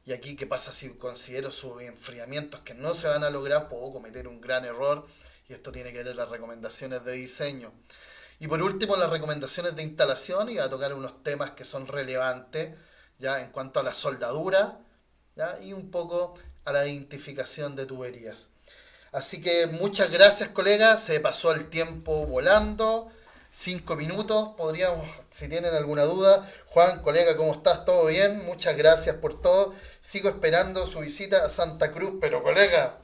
Y aquí, ¿qué pasa si considero sus enfriamientos que no se van a lograr? Puedo cometer un gran error, y esto tiene que ver las recomendaciones de diseño. Y por último, las recomendaciones de instalación, y a tocar unos temas que son relevantes, ya en cuanto a la soldadura, ya, y un poco a la identificación de tuberías. Así que muchas gracias, colegas. Se pasó el tiempo volando. 5 minutos, podríamos, si tienen alguna duda. Juan, colega, ¿cómo estás? ¿Todo bien? Muchas gracias por todo. Sigo esperando su visita a Santa Cruz, pero colega,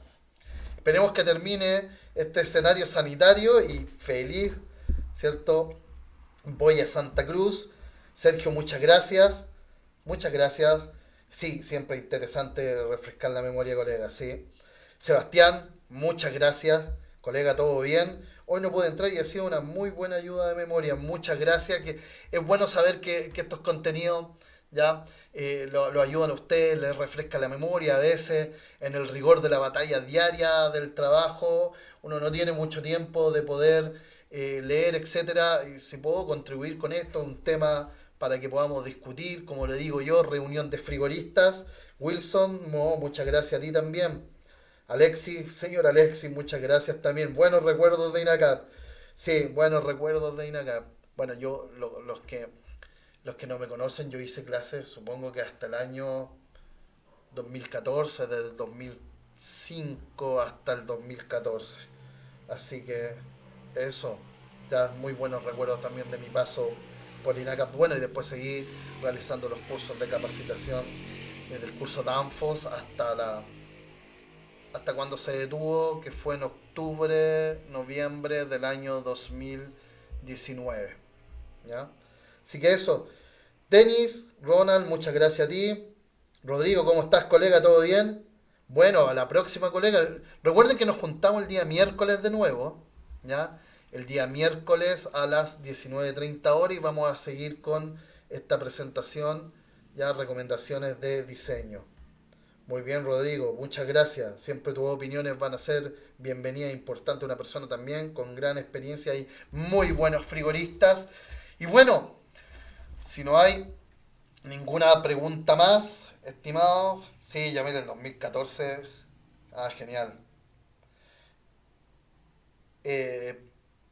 esperemos que termine este escenario sanitario y feliz, ¿cierto? Voy a Santa Cruz. Sergio, muchas gracias. Muchas gracias. Sí, siempre interesante refrescar la memoria, colega, sí. Sebastián, muchas gracias. Colega, todo bien. Hoy no pude entrar y ha sido una muy buena ayuda de memoria. Muchas gracias. Que es bueno saber que estos contenidos ya lo ayudan a ustedes, les refresca la memoria. A veces, en el rigor de la batalla diaria del trabajo, uno no tiene mucho tiempo de poder leer, etcétera. Y si puedo contribuir con esto, un tema para que podamos discutir, como le digo yo, reunión de frigoristas. Wilson, no, muchas gracias a ti también. Alexis, señor Alexis, muchas gracias también. Buenos recuerdos de INACAP. Sí, buenos recuerdos de INACAP. Bueno, los que no me conocen, yo hice clases, supongo que hasta el año 2014, desde el 2005 hasta el 2014. Así que eso, ya muy buenos recuerdos también de mi paso por INACAP. Bueno, y después seguí realizando los cursos de capacitación, desde el curso Danfoss hasta cuando se detuvo, que fue en octubre, noviembre del año 2019. ¿Ya? Así que eso. Denis, Ronald, muchas gracias a ti. Rodrigo, ¿cómo estás, colega? ¿Todo bien? Bueno, a la próxima, colega. Recuerden que nos juntamos el día miércoles de nuevo. ¿Ya? El día miércoles a las 19:30 horas y vamos a seguir con esta presentación, ya recomendaciones de diseño. Muy bien, Rodrigo, muchas gracias. Siempre tus opiniones van a ser bienvenidas e importantes. Una persona también con gran experiencia y muy buenos frigoristas. Y bueno, si no hay ninguna pregunta más, estimado, sí, llamé en el 2014. Ah, genial. Eh,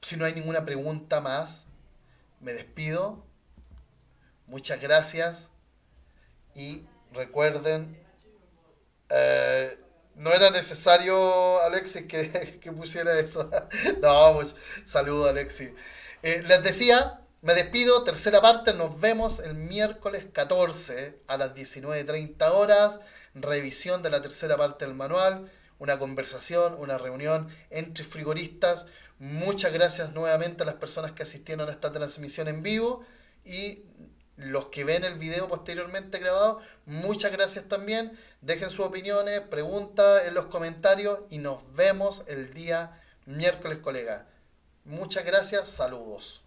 si no hay ninguna pregunta más, me despido. Muchas gracias y recuerden, Eh, no era necesario, Alexis, que pusiera eso. No, pues, saludo, Alexis. Les decía, me despido, tercera parte, nos vemos el miércoles 14 a las 19:30 horas. Revisión de la tercera parte del manual, una conversación, una reunión entre frigoristas. Muchas gracias nuevamente a las personas que asistieron a esta transmisión en vivo y los que ven el video posteriormente grabado. Muchas gracias también. Dejen sus opiniones, preguntas en los comentarios y nos vemos el día miércoles, colega. Muchas gracias, saludos.